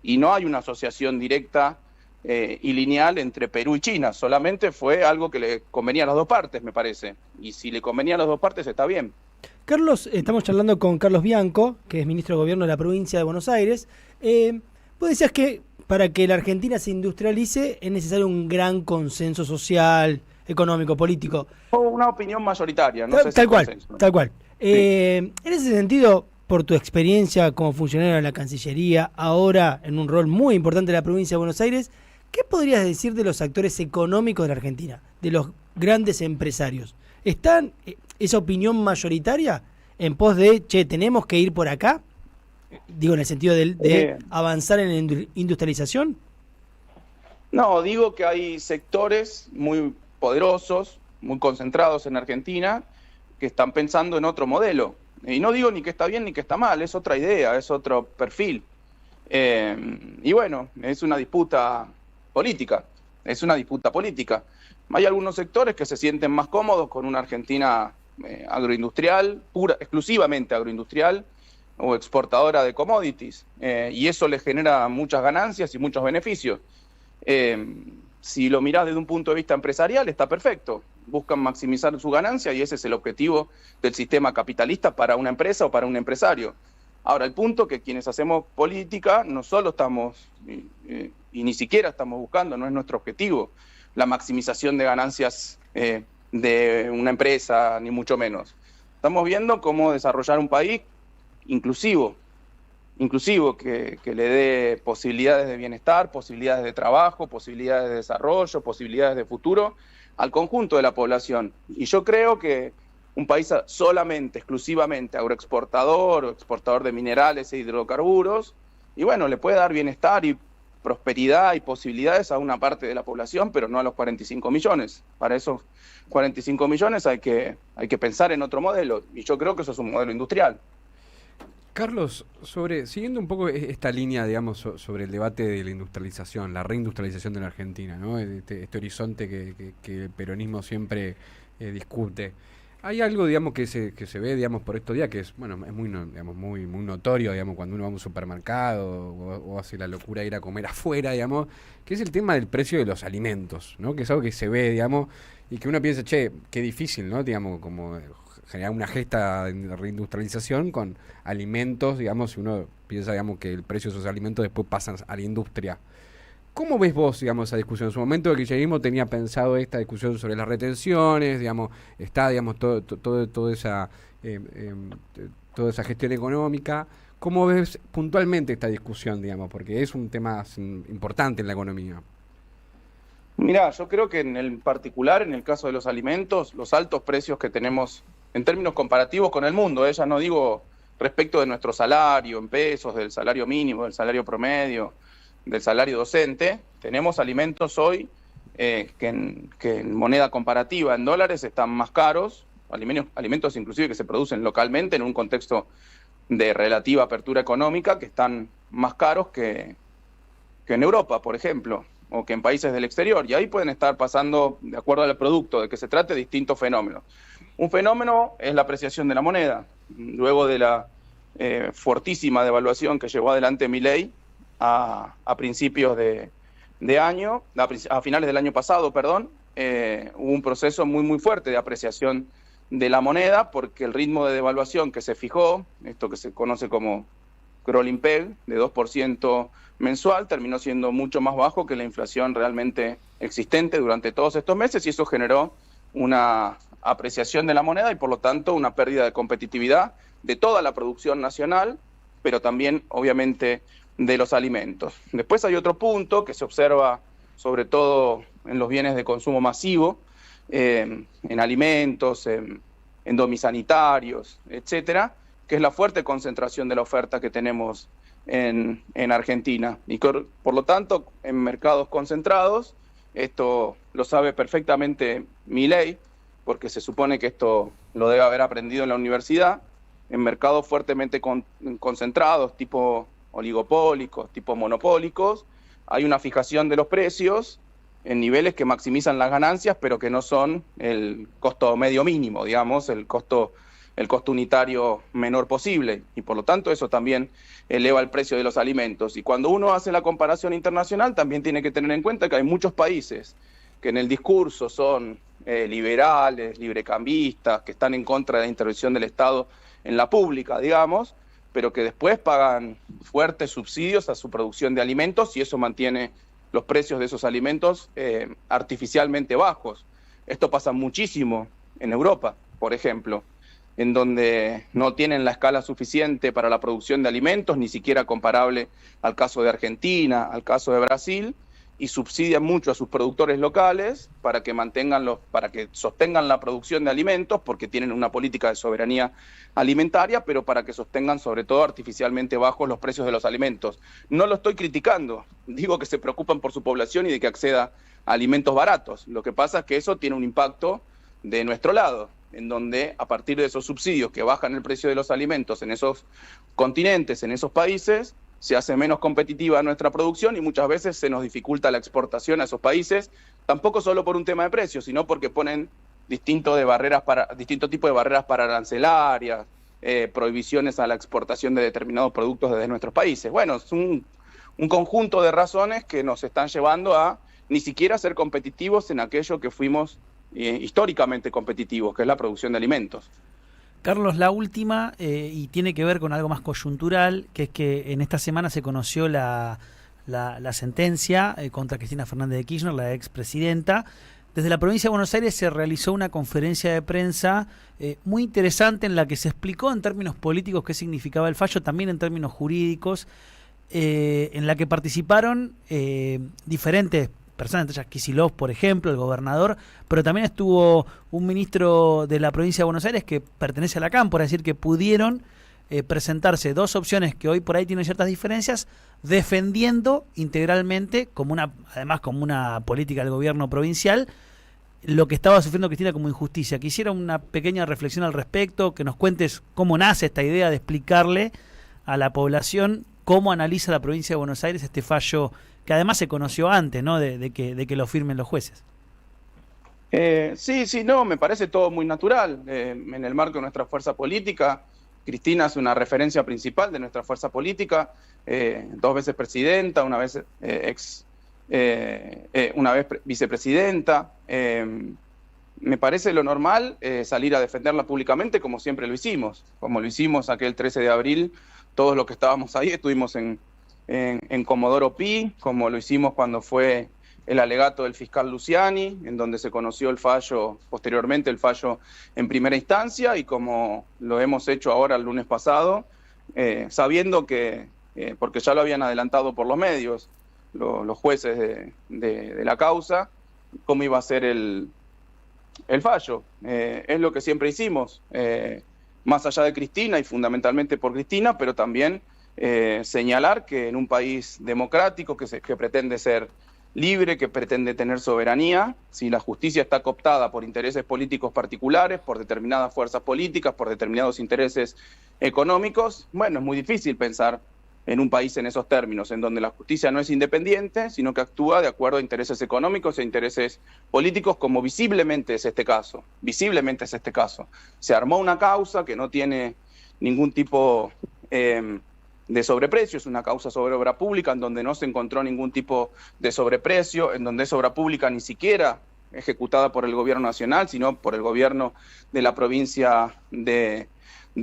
Y no hay una asociación directa y lineal entre Perú y China, solamente fue algo que le convenía a las dos partes, me parece. Y si le convenía a las dos partes, está bien. Carlos, estamos charlando con Carlos Bianco, que es ministro de Gobierno de la provincia de Buenos Aires. Vos decías que para que la Argentina se industrialice es necesario un gran consenso social, económico, político. O una opinión mayoritaria, no sé si tal cual, consenso, ¿no? tal cual. Sí. En ese sentido, por tu experiencia como funcionario de la Cancillería, ahora en un rol muy importante de la provincia de Buenos Aires, ¿qué podrías decir de los actores económicos de la Argentina, de los grandes empresarios? ¿Están esa opinión mayoritaria en pos de, tenemos que ir por acá? Digo, en el sentido de avanzar en la industrialización. No, digo que hay sectores muy poderosos, muy concentrados en Argentina, que están pensando en otro modelo. Y no digo ni que está bien ni que está mal, es otra idea, es otro perfil. Y bueno, es una disputa política, Hay algunos sectores que se sienten más cómodos con una Argentina agroindustrial, exclusivamente agroindustrial, o exportadora de commodities, y eso les genera muchas ganancias y muchos beneficios. Si lo mirás desde un punto de vista empresarial, está perfecto. Buscan maximizar su ganancia y ese es el objetivo del sistema capitalista para una empresa o para un empresario. Ahora, el punto es que quienes hacemos política no solo estamos, y ni siquiera estamos buscando, no es nuestro objetivo, la maximización de ganancias de una empresa, ni mucho menos. Estamos viendo cómo desarrollar un país inclusivo, que le dé posibilidades de bienestar, posibilidades de trabajo, posibilidades de desarrollo, posibilidades de futuro al conjunto de la población. Y yo creo que un país exclusivamente agroexportador o exportador de minerales e hidrocarburos, y bueno, le puede dar bienestar y prosperidad y posibilidades a una parte de la población, pero no a los 45 millones. Para esos 45 millones hay que pensar en otro modelo, y yo creo que eso es un modelo industrial. Carlos, siguiendo un poco esta línea, digamos, sobre el debate de la industrialización, la reindustrialización de la Argentina, ¿no? Este horizonte que el peronismo siempre discute. Hay algo, digamos, que se ve, digamos, por estos días que es muy notorio, digamos, cuando uno va a un supermercado o hace la locura de ir a comer afuera, digamos, que es el tema del precio de los alimentos, ¿no? Que es algo que se ve, digamos, y que uno piensa, qué difícil, ¿no? Digamos, como generar una gesta de reindustrialización con alimentos, digamos, si uno piensa, digamos, que el precio de esos alimentos después pasan a la industria. ¿Cómo ves vos, digamos, esa discusión? En su momento el kirchnerismo tenía pensado esta discusión sobre las retenciones, digamos, está, digamos, toda esa gestión económica. ¿Cómo ves puntualmente esta discusión, digamos? Porque es un tema importante en la economía. Mirá, yo creo que en el particular, en el caso de los alimentos, los altos precios que tenemos en términos comparativos con el mundo, ya no digo respecto de nuestro salario en pesos, del salario mínimo, del salario promedio, del salario docente, tenemos alimentos hoy que en moneda comparativa, en dólares, están más caros, alimentos inclusive que se producen localmente en un contexto de relativa apertura económica, que están más caros que en Europa, por ejemplo, o que en países del exterior, y ahí pueden estar pasando, de acuerdo al producto de que se trate, distintos fenómenos. Un fenómeno es la apreciación de la moneda, luego de la fortísima devaluación que llevó adelante Milei a principios de año, a finales del año pasado, hubo un proceso muy, muy fuerte de apreciación de la moneda, porque el ritmo de devaluación que se fijó, esto que se conoce como crawling peg, de 2% mensual, terminó siendo mucho más bajo que la inflación realmente existente durante todos estos meses, y eso generó una apreciación de la moneda y por lo tanto una pérdida de competitividad de toda la producción nacional, pero también obviamente de los alimentos. Después hay otro punto que se observa sobre todo en los bienes de consumo masivo, en alimentos, en domisanitarios, etcétera, que es la fuerte concentración de la oferta que tenemos en Argentina. Y por lo tanto, en mercados concentrados, esto lo sabe perfectamente Milei, porque se supone que esto lo debe haber aprendido en la universidad, en mercados fuertemente concentrados, tipo oligopólicos, tipo monopólicos, hay una fijación de los precios en niveles que maximizan las ganancias, pero que no son el costo medio mínimo, digamos, el costo unitario menor posible, y por lo tanto eso también eleva el precio de los alimentos. Y cuando uno hace la comparación internacional, también tiene que tener en cuenta que hay muchos países que en el discurso son liberales, librecambistas, que están en contra de la intervención del Estado en la pública, digamos, pero que después pagan fuertes subsidios a su producción de alimentos y eso mantiene los precios de esos alimentos artificialmente bajos. Esto pasa muchísimo en Europa, por ejemplo, en donde no tienen la escala suficiente para la producción de alimentos, ni siquiera comparable al caso de Argentina, al caso de Brasil, y subsidian mucho a sus productores locales para que sostengan la producción de alimentos, porque tienen una política de soberanía alimentaria, pero para que sostengan sobre todo artificialmente bajos los precios de los alimentos. No lo estoy criticando, digo que se preocupan por su población y de que acceda a alimentos baratos. Lo que pasa es que eso tiene un impacto de nuestro lado, en donde a partir de esos subsidios que bajan el precio de los alimentos en esos continentes, en esos países, se hace menos competitiva nuestra producción y muchas veces se nos dificulta la exportación a esos países, tampoco solo por un tema de precios, sino porque ponen distinto tipo de barreras para arancelarias, prohibiciones a la exportación de determinados productos desde nuestros países. Bueno, es un conjunto de razones que nos están llevando a ni siquiera ser competitivos en aquello que fuimos históricamente competitivos, que es la producción de alimentos. Carlos, la última, y tiene que ver con algo más coyuntural, que es que en esta semana se conoció la sentencia contra Cristina Fernández de Kirchner, la expresidenta. Desde la provincia de Buenos Aires se realizó una conferencia de prensa muy interesante en la que se explicó en términos políticos qué significaba el fallo, también en términos jurídicos, en la que participaron diferentes personas, entre ellas Kicillof, por ejemplo, el gobernador, pero también estuvo un ministro de la provincia de Buenos Aires que pertenece a la Cámpora, es decir, que pudieron presentarse dos opciones que hoy por ahí tienen ciertas diferencias, defendiendo integralmente, además como una política del gobierno provincial, lo que estaba sufriendo Cristina como injusticia. Quisiera una pequeña reflexión al respecto, que nos cuentes cómo nace esta idea de explicarle a la población cómo analiza la provincia de Buenos Aires este fallo que además se conoció antes, ¿no? de que lo firmen los jueces. Sí, no, me parece todo muy natural. En el marco de nuestra fuerza política, Cristina es una referencia principal de nuestra fuerza política, 2 veces presidenta, una vez vicepresidenta. Me parece lo normal salir a defenderla públicamente como siempre lo hicimos, como lo hicimos aquel 13 de abril, todos los que estábamos ahí estuvimos en Comodoro Pi, como lo hicimos cuando fue el alegato del fiscal Luciani, en donde se conoció posteriormente el fallo en primera instancia, y como lo hemos hecho ahora el lunes pasado, sabiendo que, porque ya lo habían adelantado por los medios, los jueces de la causa, cómo iba a ser el fallo. Es lo que siempre hicimos, más allá de Cristina y fundamentalmente por Cristina, pero también señalar que en un país democrático que pretende ser libre, que pretende tener soberanía, si la justicia está cooptada por intereses políticos particulares, por determinadas fuerzas políticas, por determinados intereses económicos, bueno, es muy difícil pensar en un país en esos términos, en donde la justicia no es independiente, sino que actúa de acuerdo a intereses económicos e intereses políticos, como visiblemente es este caso. Visiblemente es este caso. Se armó una causa que no tiene ningún tipo de sobreprecio, es una causa sobre obra pública en donde no se encontró ningún tipo de sobreprecio, en donde es obra pública ni siquiera ejecutada por el gobierno nacional, sino por el gobierno de la provincia de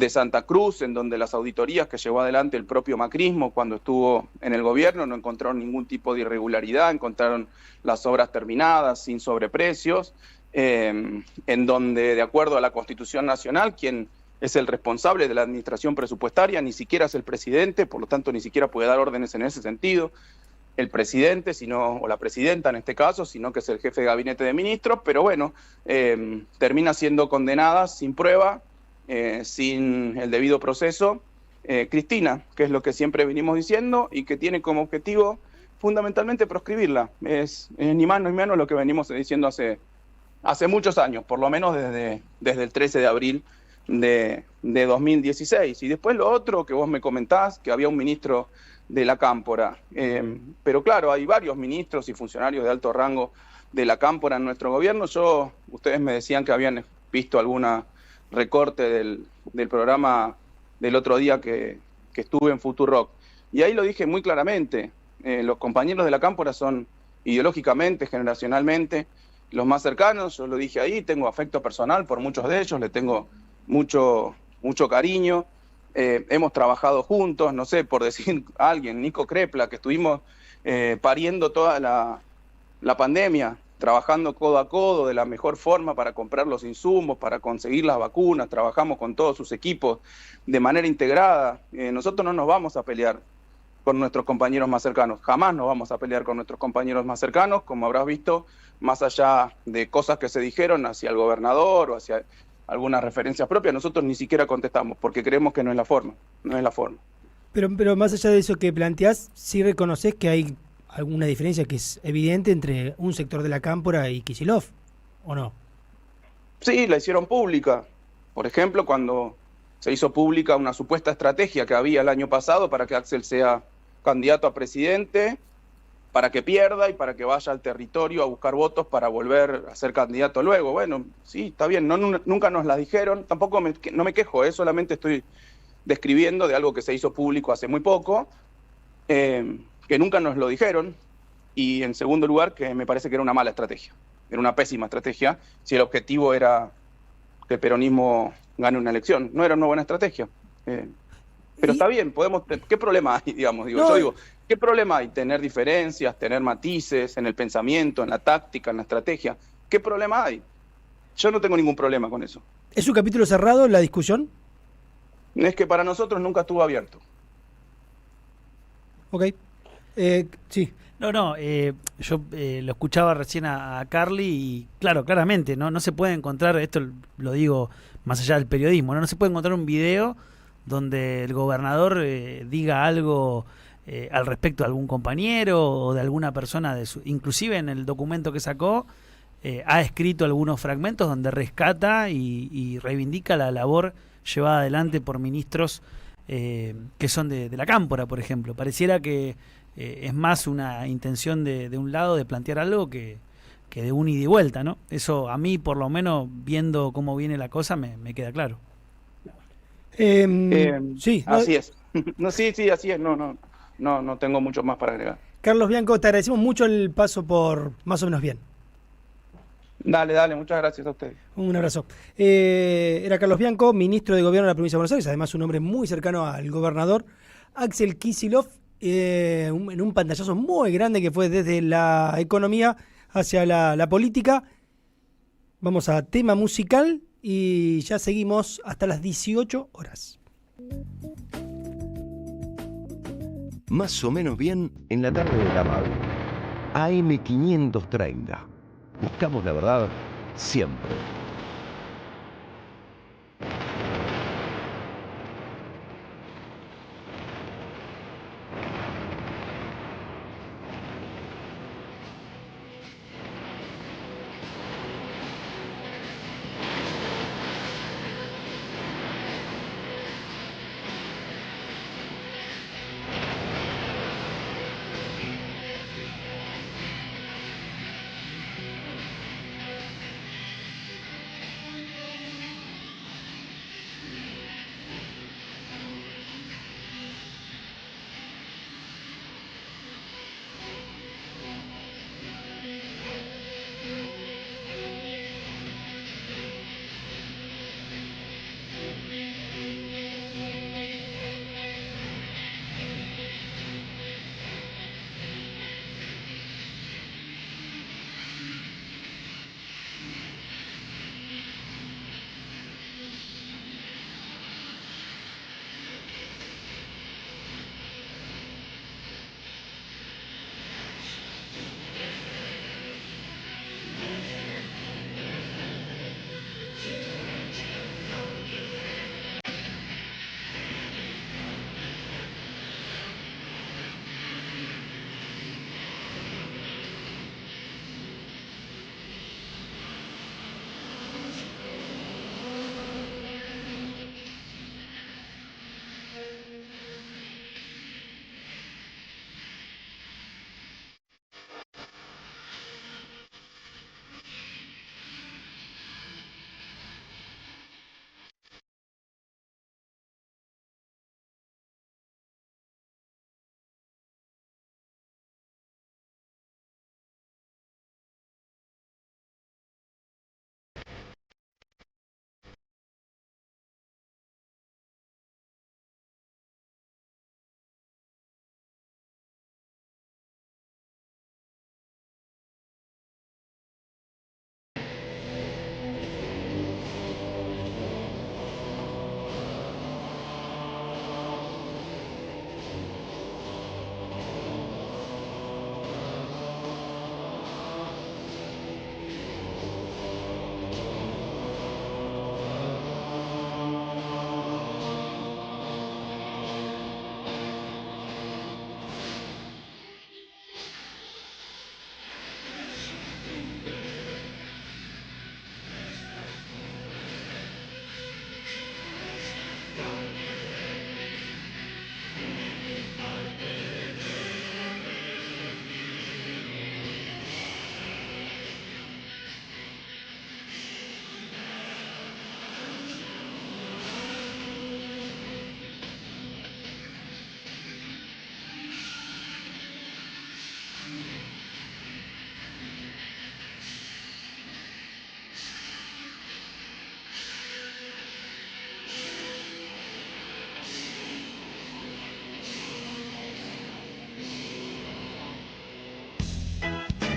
Santa Cruz, en donde las auditorías que llevó adelante el propio macrismo cuando estuvo en el gobierno no encontraron ningún tipo de irregularidad, encontraron las obras terminadas, sin sobreprecios. en donde, de acuerdo a la Constitución Nacional, quien es el responsable de la administración presupuestaria ni siquiera es el presidente, por lo tanto ni siquiera puede dar órdenes en ese sentido el presidente, o la presidenta en este caso, sino que es el jefe de gabinete de ministros, pero bueno, termina siendo condenada sin prueba, sin el debido proceso, Cristina, que es lo que siempre venimos diciendo y que tiene como objetivo fundamentalmente proscribirla. Es ni más ni menos lo que venimos diciendo hace muchos años, por lo menos desde el 13 de abril de 2016. Y después lo otro que vos me comentás, que había un ministro de la Cámpora. Pero claro, hay varios ministros y funcionarios de alto rango de la Cámpora en nuestro gobierno. Ustedes me decían que habían visto alguna recorte del programa del otro día que estuve en Futurock. Y ahí lo dije muy claramente, los compañeros de la Cámpora son ideológicamente, generacionalmente, los más cercanos. Yo lo dije ahí, tengo afecto personal por muchos de ellos, le tengo mucho cariño. Hemos trabajado juntos, no sé, por decir a alguien, Nico Crepla, que estuvimos pariendo toda la pandemia, trabajando codo a codo de la mejor forma para comprar los insumos, para conseguir las vacunas, trabajamos con todos sus equipos de manera integrada. Nosotros no nos vamos a pelear con nuestros compañeros más cercanos, jamás nos vamos a pelear con nuestros compañeros más cercanos, como habrás visto, más allá de cosas que se dijeron hacia el gobernador o hacia algunas referencias propias, nosotros ni siquiera contestamos, porque creemos que no es la forma, no es la forma. Pero más allá de eso que planteás, sí reconoces que hay alguna diferencia que es evidente entre un sector de la Cámpora y Kicillof, ¿o no? Sí, la hicieron pública. Por ejemplo, cuando se hizo pública una supuesta estrategia que había el año pasado para que Axel sea candidato a presidente, para que pierda y para que vaya al territorio a buscar votos para volver a ser candidato luego. Bueno, sí, está bien, nunca nos la dijeron, tampoco no me quejo, solamente estoy describiendo de algo que se hizo público hace muy poco, que nunca nos lo dijeron, y en segundo lugar, que me parece que era una mala estrategia, era una pésima estrategia, si el objetivo era que el peronismo gane una elección. No era una buena estrategia. Pero está bien, ¿qué problema hay, digamos? Yo digo, ¿qué problema hay? Tener diferencias, tener matices en el pensamiento, en la táctica, en la estrategia. ¿Qué problema hay? Yo no tengo ningún problema con eso. ¿Es un capítulo cerrado la discusión? Es que para nosotros nunca estuvo abierto. Ok. Sí. No, yo lo escuchaba recién a Carly y claro, claramente, no se puede encontrar, esto lo digo más allá del periodismo, no se puede encontrar un video donde el gobernador diga algo al respecto de algún compañero o de alguna persona, inclusive en el documento que sacó, ha escrito algunos fragmentos donde rescata y reivindica la labor llevada adelante por ministros que son de la Cámpora, por ejemplo. Pareciera que es más una intención de un lado de plantear algo que de un ida y vuelta, ¿no? Eso a mí, por lo menos, viendo cómo viene la cosa, me queda claro. Sí, así es. No, sí, así es. No tengo mucho más para agregar. Carlos Bianco, te agradecemos mucho el paso por Más o Menos Bien. Dale, muchas gracias a ustedes. Un abrazo. Era Carlos Bianco, ministro de Gobierno de la Provincia de Buenos Aires, además un hombre muy cercano al gobernador Axel Kicillof, en un pantallazo muy grande que fue desde la economía hacia la política. Vamos a tema musical y ya seguimos hasta las 18 horas. Más o menos bien en la tarde de la radio. AM530. Buscamos la verdad siempre.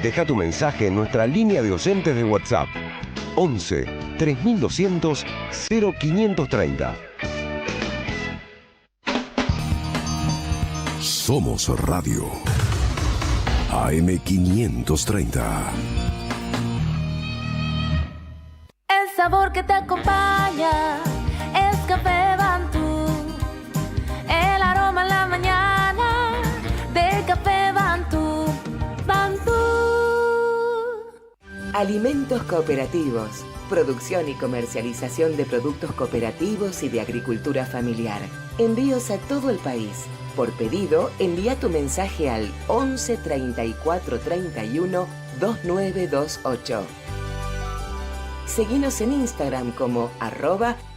Deja tu mensaje en nuestra línea de oyentes de WhatsApp 11 3200 0530. Somos Radio AM530. El sabor que te acompaña es Café Bantú. El aroma en la mañana de Café Bantú. Bantú. Alimentos cooperativos. Producción y comercialización de productos cooperativos y de agricultura familiar. Envíos a todo el país. Por pedido, envía tu mensaje al 11 34 31 2928. Seguinos en Instagram como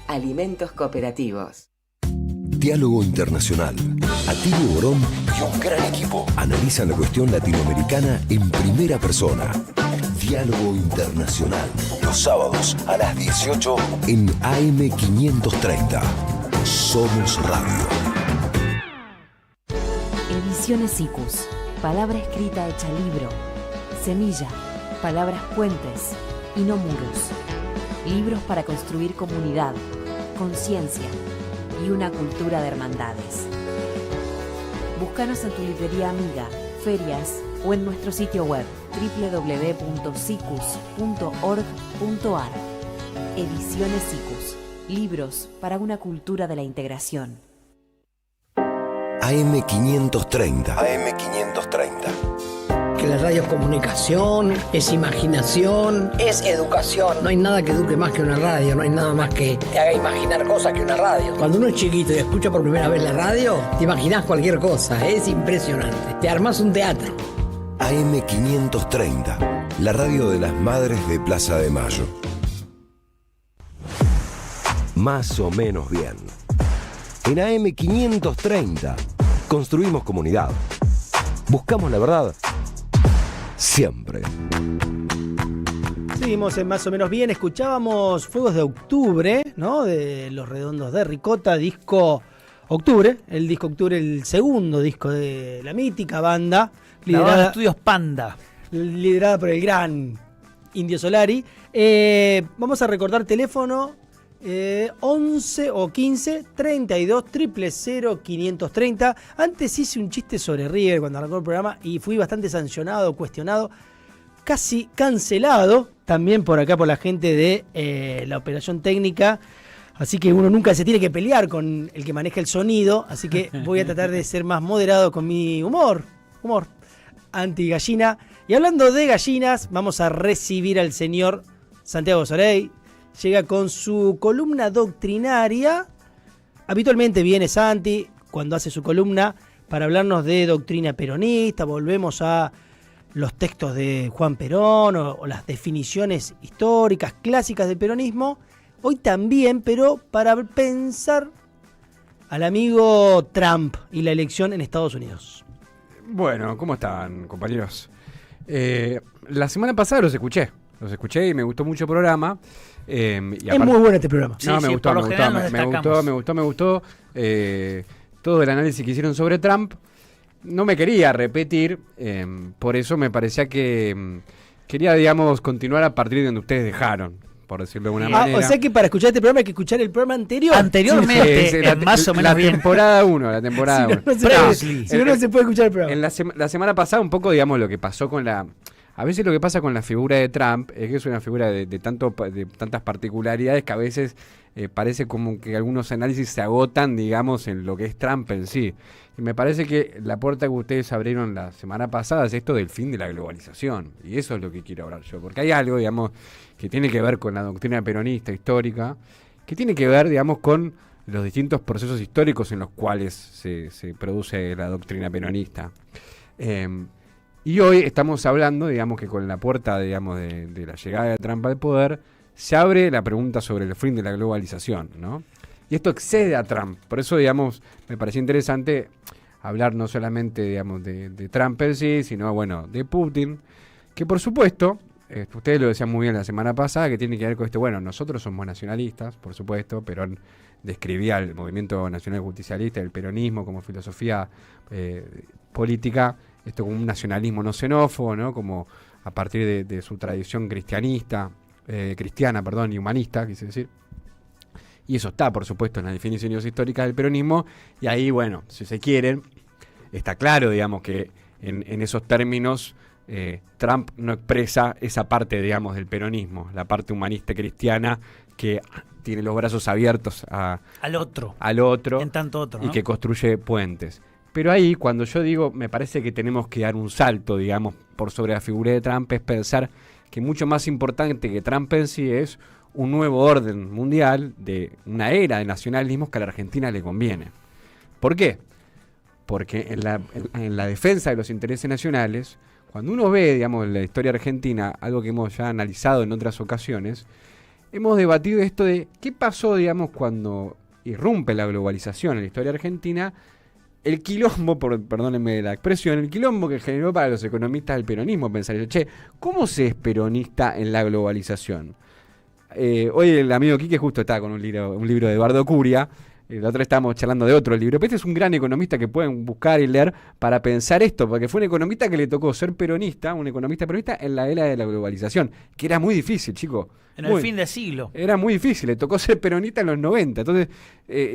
@alimentos cooperativos. Diálogo Internacional. Atilio Borón y un gran equipo analizan la cuestión latinoamericana en primera persona. Diálogo Internacional. Los sábados a las 18 en AM530. Somos Radio. Ediciones Icus. Palabra escrita hecha libro. Semilla. Palabras puentes y no muros. Libros para construir comunidad, conciencia y una cultura de hermandades. Búscanos en tu librería amiga, ferias o en nuestro sitio web www.cicus.org.ar. Ediciones Icus. Libros para una cultura de la integración. AM530. AM530. Que la radio es comunicación, es imaginación, es educación. No hay nada que eduque más que una radio, no hay nada más que te haga imaginar cosas que una radio. Cuando uno es chiquito y escucha por primera vez la radio, te imaginás cualquier cosa, es impresionante. Te armás un teatro. AM530, la radio de las madres de Plaza de Mayo. Más o menos bien. En AM530 construimos comunidad. Buscamos la verdad. Siempre. Seguimos en Más o menos bien. Escuchábamos Fuegos de Octubre, ¿no? De Los Redondos de Ricota, disco Octubre. El disco Octubre, el segundo disco de la mítica banda. Liderada Estudios Panda. Liderada por el gran Indio Solari. Vamos a recordar teléfono 11 o 15 32 000 530. Antes hice un chiste sobre River cuando arrancó el programa y fui bastante sancionado, cuestionado, casi cancelado también por acá por la gente de la operación técnica. Así que uno nunca se tiene que pelear con el que maneja el sonido. Así que voy a tratar de ser más moderado con mi humor anti-gallina. Y hablando de gallinas, vamos a recibir al señor Santiago Soley. Llega con su columna doctrinaria. Habitualmente viene Santi cuando hace su columna para hablarnos de doctrina peronista. Volvemos a los textos de Juan Perón o las definiciones históricas clásicas del peronismo. Hoy también, pero para pensar al amigo Trump y la elección en Estados Unidos. Bueno, ¿cómo están, compañeros? La semana pasada los escuché y me gustó mucho el programa. Y es muy bueno este programa. No, sí, me gustó. Todo el análisis que hicieron sobre Trump. No me quería repetir, por eso me parecía que quería, digamos, continuar a partir de donde ustedes dejaron, por decirlo de alguna manera. O sea que para escuchar este programa hay que escuchar el programa anterior. Anteriormente, más o menos la temporada 1. La temporada 1. Si no, no se puede escuchar el programa. La semana pasada, un poco, digamos, lo que pasó con la... A veces lo que pasa con la figura de Trump es que es una figura de tantas particularidades que a veces parece como que algunos análisis se agotan, digamos, en lo que es Trump en sí. Y me parece que la puerta que ustedes abrieron la semana pasada es esto del fin de la globalización. Y eso es lo que quiero hablar yo. Porque hay algo, digamos, que tiene que ver con la doctrina peronista histórica, que tiene que ver, digamos, con los distintos procesos históricos en los cuales se produce la doctrina peronista. Y hoy estamos hablando, digamos, que con la puerta, digamos, de la llegada de Trump al poder, se abre la pregunta sobre el fin de la globalización, ¿no? Y esto excede a Trump. Por eso, digamos, me pareció interesante hablar no solamente, digamos, de Trump en sí, sino, bueno, de Putin, que por supuesto, ustedes lo decían muy bien la semana pasada, que tiene que ver con esto. Bueno, nosotros somos nacionalistas, por supuesto. Perón describía el movimiento nacional justicialista, el peronismo como filosofía política, esto como un nacionalismo no xenófobo, ¿no? Como a partir de su tradición cristiana, y humanista, quise decir. Y eso está, por supuesto, en las definiciones históricas del peronismo, y ahí, bueno, si se quieren, está claro, digamos, que en esos términos Trump no expresa esa parte, digamos, del peronismo, la parte humanista cristiana que tiene los brazos abiertos al otro, en tanto otro, ¿no? Y que construye puentes. Pero ahí, cuando yo digo, me parece que tenemos que dar un salto, digamos, por sobre la figura de Trump, es pensar que mucho más importante que Trump en sí es un nuevo orden mundial de una era de nacionalismos que a la Argentina le conviene. ¿Por qué? Porque en la defensa de los intereses nacionales, cuando uno ve, digamos, en la historia argentina, algo que hemos ya analizado en otras ocasiones, hemos debatido esto de qué pasó, digamos, cuando irrumpe la globalización en la historia argentina, el quilombo, perdónenme la expresión, el quilombo que generó para los economistas del peronismo, pensar, che, ¿cómo se es peronista en la globalización? Hoy el amigo Quique justo está con un libro de Eduardo Curia. La otra vez estábamos charlando de otro libro, pero este es un gran economista que pueden buscar y leer para pensar esto, porque fue un economista que le tocó ser peronista, un economista peronista en la era de la globalización, que era muy difícil, chicos. En el fin de siglo. Era muy difícil, le tocó ser peronista en los 90. Entonces,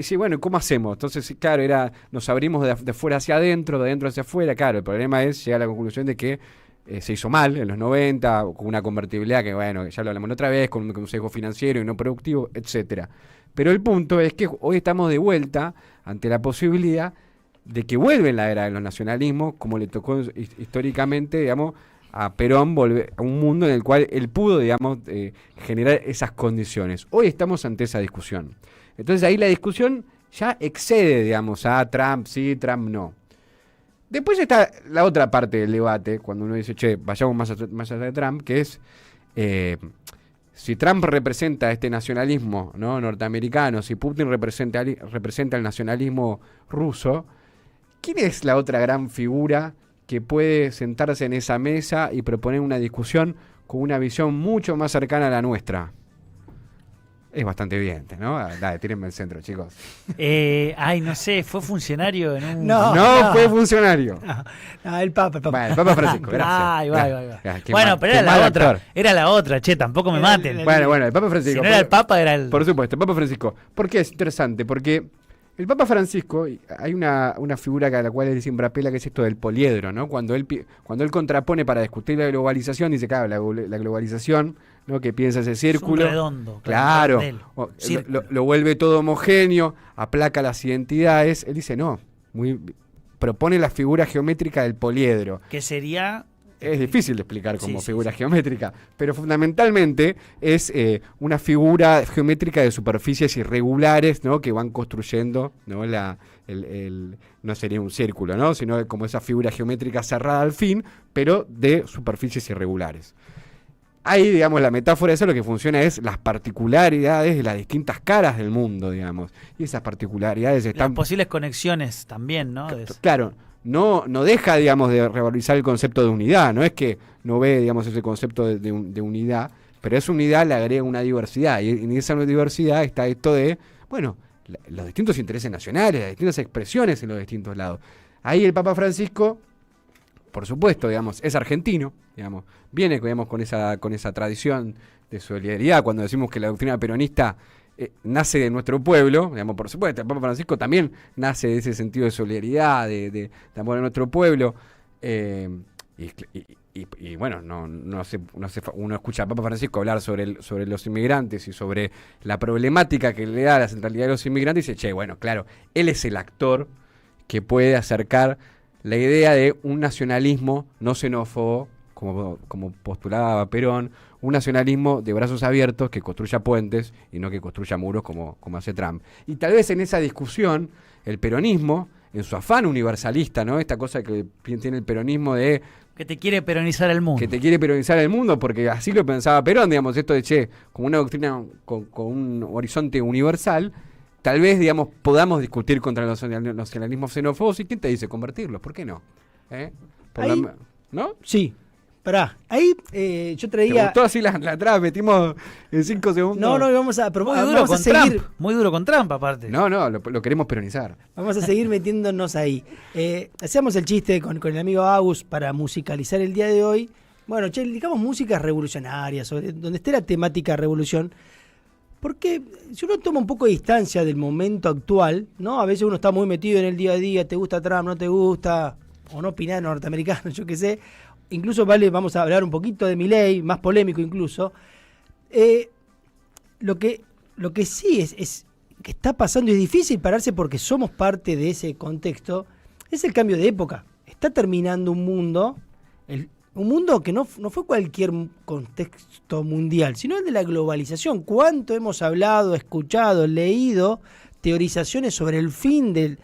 sí, bueno, ¿cómo hacemos? Entonces, claro, nos abrimos de fuera hacia adentro, de adentro hacia afuera. Claro, el problema es llegar a la conclusión de que se hizo mal en los 90, con una convertibilidad que, bueno, ya lo hablamos otra vez, con un consejo financiero y no productivo, etcétera. Pero el punto es que hoy estamos de vuelta ante la posibilidad de que vuelva en la era de los nacionalismos, como le tocó históricamente, digamos, a Perón, volver a un mundo en el cual él pudo, digamos, generar esas condiciones. Hoy estamos ante esa discusión. Entonces ahí la discusión ya excede, digamos, a Trump sí, Trump no. Después está la otra parte del debate, cuando uno dice, che, vayamos más allá de Trump, que es... si Trump representa este nacionalismo, ¿no?, norteamericano, si Putin representa el nacionalismo ruso, ¿quién es la otra gran figura que puede sentarse en esa mesa y proponer una discusión con una visión mucho más cercana a la nuestra? Es bastante evidente, ¿no? Dale, tírenme el centro, chicos. No sé, fue funcionario en un... No fue funcionario. No, el Papa. Bueno, el Papa Francisco, gracias. Ahí va. Bueno, pero era la otra, che, tampoco me maten. Bueno, el Papa Francisco. Si no era el Papa, era el... Por supuesto, el Papa Francisco. ¿Por qué es interesante? Porque el Papa Francisco, hay una figura a la cual él siempre apela, que es esto del poliedro, ¿no? Cuando él contrapone para discutir la globalización, dice, claro, la globalización, ¿no?, que piensa ese círculo. Es un redondo. Claro. Lo vuelve todo homogéneo, aplaca las identidades. Él dice, no, propone la figura geométrica del poliedro. Que sería... Es difícil de explicar como figura geométrica, pero fundamentalmente es una figura geométrica de superficies irregulares, ¿no?, que van construyendo, ¿no?, no sería un círculo, ¿no?, sino como esa figura geométrica cerrada al fin, pero de superficies irregulares. Ahí, digamos, la metáfora de eso lo que funciona es las particularidades de las distintas caras del mundo, digamos. Y esas particularidades están... Las posibles conexiones también, ¿no? Claro. No deja, digamos, de revalorizar el concepto de unidad. No es que no ve, digamos, ese concepto de unidad, pero esa unidad le agrega una diversidad. Y en esa diversidad está esto de, bueno, los distintos intereses nacionales, las distintas expresiones en los distintos lados. Ahí el Papa Francisco, por supuesto, digamos, es argentino, digamos, viene, digamos, con esa tradición de solidaridad. Cuando decimos que la doctrina peronista nace de nuestro pueblo, digamos, por supuesto, el Papa Francisco también nace de ese sentido de solidaridad, de amor a nuestro pueblo, y bueno, uno escucha a Papa Francisco hablar sobre los inmigrantes y sobre la problemática que le da la centralidad de los inmigrantes, y dice, che, bueno, claro, él es el actor que puede acercar la idea de un nacionalismo no xenófobo, como postulaba Perón, un nacionalismo de brazos abiertos que construya puentes y no que construya muros como hace Trump. Y tal vez en esa discusión, el peronismo, en su afán universalista, ¿no?, esta cosa que tiene el peronismo de... Que te quiere peronizar el mundo. Que te quiere peronizar el mundo, porque así lo pensaba Perón, digamos, esto de, che, como una doctrina con un horizonte universal, tal vez, digamos, podamos discutir contra los nacionalismos xenófobos. ¿Y quién te dice convertirlos? ¿Por qué no? ¿No? Sí. Pará, ahí yo traía... ¿Te gustó así la atrás? Metimos en 5 segundos. No, vamos a seguir... Muy duro con Trump, aparte. No, lo queremos peronizar. Vamos a seguir metiéndonos ahí. Hacíamos el chiste con el amigo Agus para musicalizar el día de hoy, Bueno, che, digamos músicas revolucionarias, donde esté la temática revolución, porque si uno toma un poco de distancia del momento actual, ¿no? A veces uno está muy metido en el día a día, te gusta Trump, no te gusta, o no opinás norteamericano, yo qué sé. Incluso vamos a hablar un poquito de Milei, más polémico incluso. Lo que sí es que está pasando, y es difícil pararse porque somos parte de ese contexto, es el cambio de época. Está terminando un mundo que no fue cualquier contexto mundial, sino el de la globalización. ¿Cuánto hemos hablado, escuchado, leído teorizaciones sobre el fin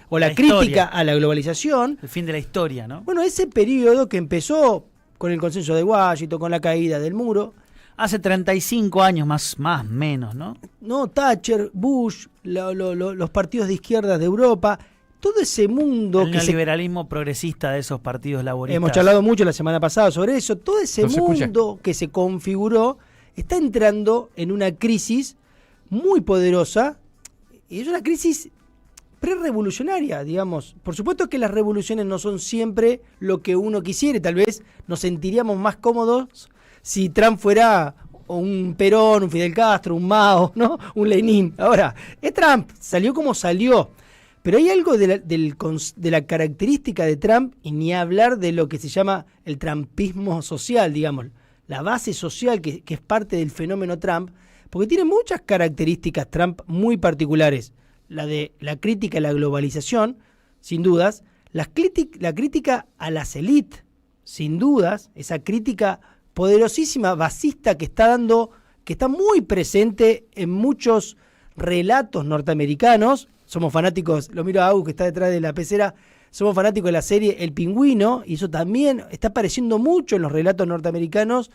o la crítica historia a la globalización? El fin de la historia, ¿no? Bueno, ese periodo que empezó con el consenso de Washington, con la caída del muro. Hace 35 años más menos, ¿no? No, Thatcher, Bush, los partidos de izquierda de Europa, todo ese mundo el neoliberalismo progresista de esos partidos laboristas. Hemos charlado mucho la semana pasada sobre eso. Todo ese mundo que se configuró está entrando en una crisis muy poderosa, y es una crisis prerevolucionaria, digamos. Por supuesto que las revoluciones no son siempre lo que uno quisiera. Tal vez nos sentiríamos más cómodos si Trump fuera un Perón, un Fidel Castro, un Mao, ¿no? Un Lenin. Ahora, es Trump, salió como salió. Pero hay algo de la característica de Trump, y ni hablar de lo que se llama el trumpismo social, digamos, la base social que es parte del fenómeno Trump, porque tiene muchas características Trump muy particulares. La de la crítica a la globalización, sin dudas, la crítica a las élites, sin dudas, esa crítica poderosísima, basista que está muy presente en muchos relatos norteamericanos. Somos fanáticos, lo miro a Agus que está detrás de la pecera, somos fanáticos de la serie El Pingüino, y eso también está apareciendo mucho en los relatos norteamericanos,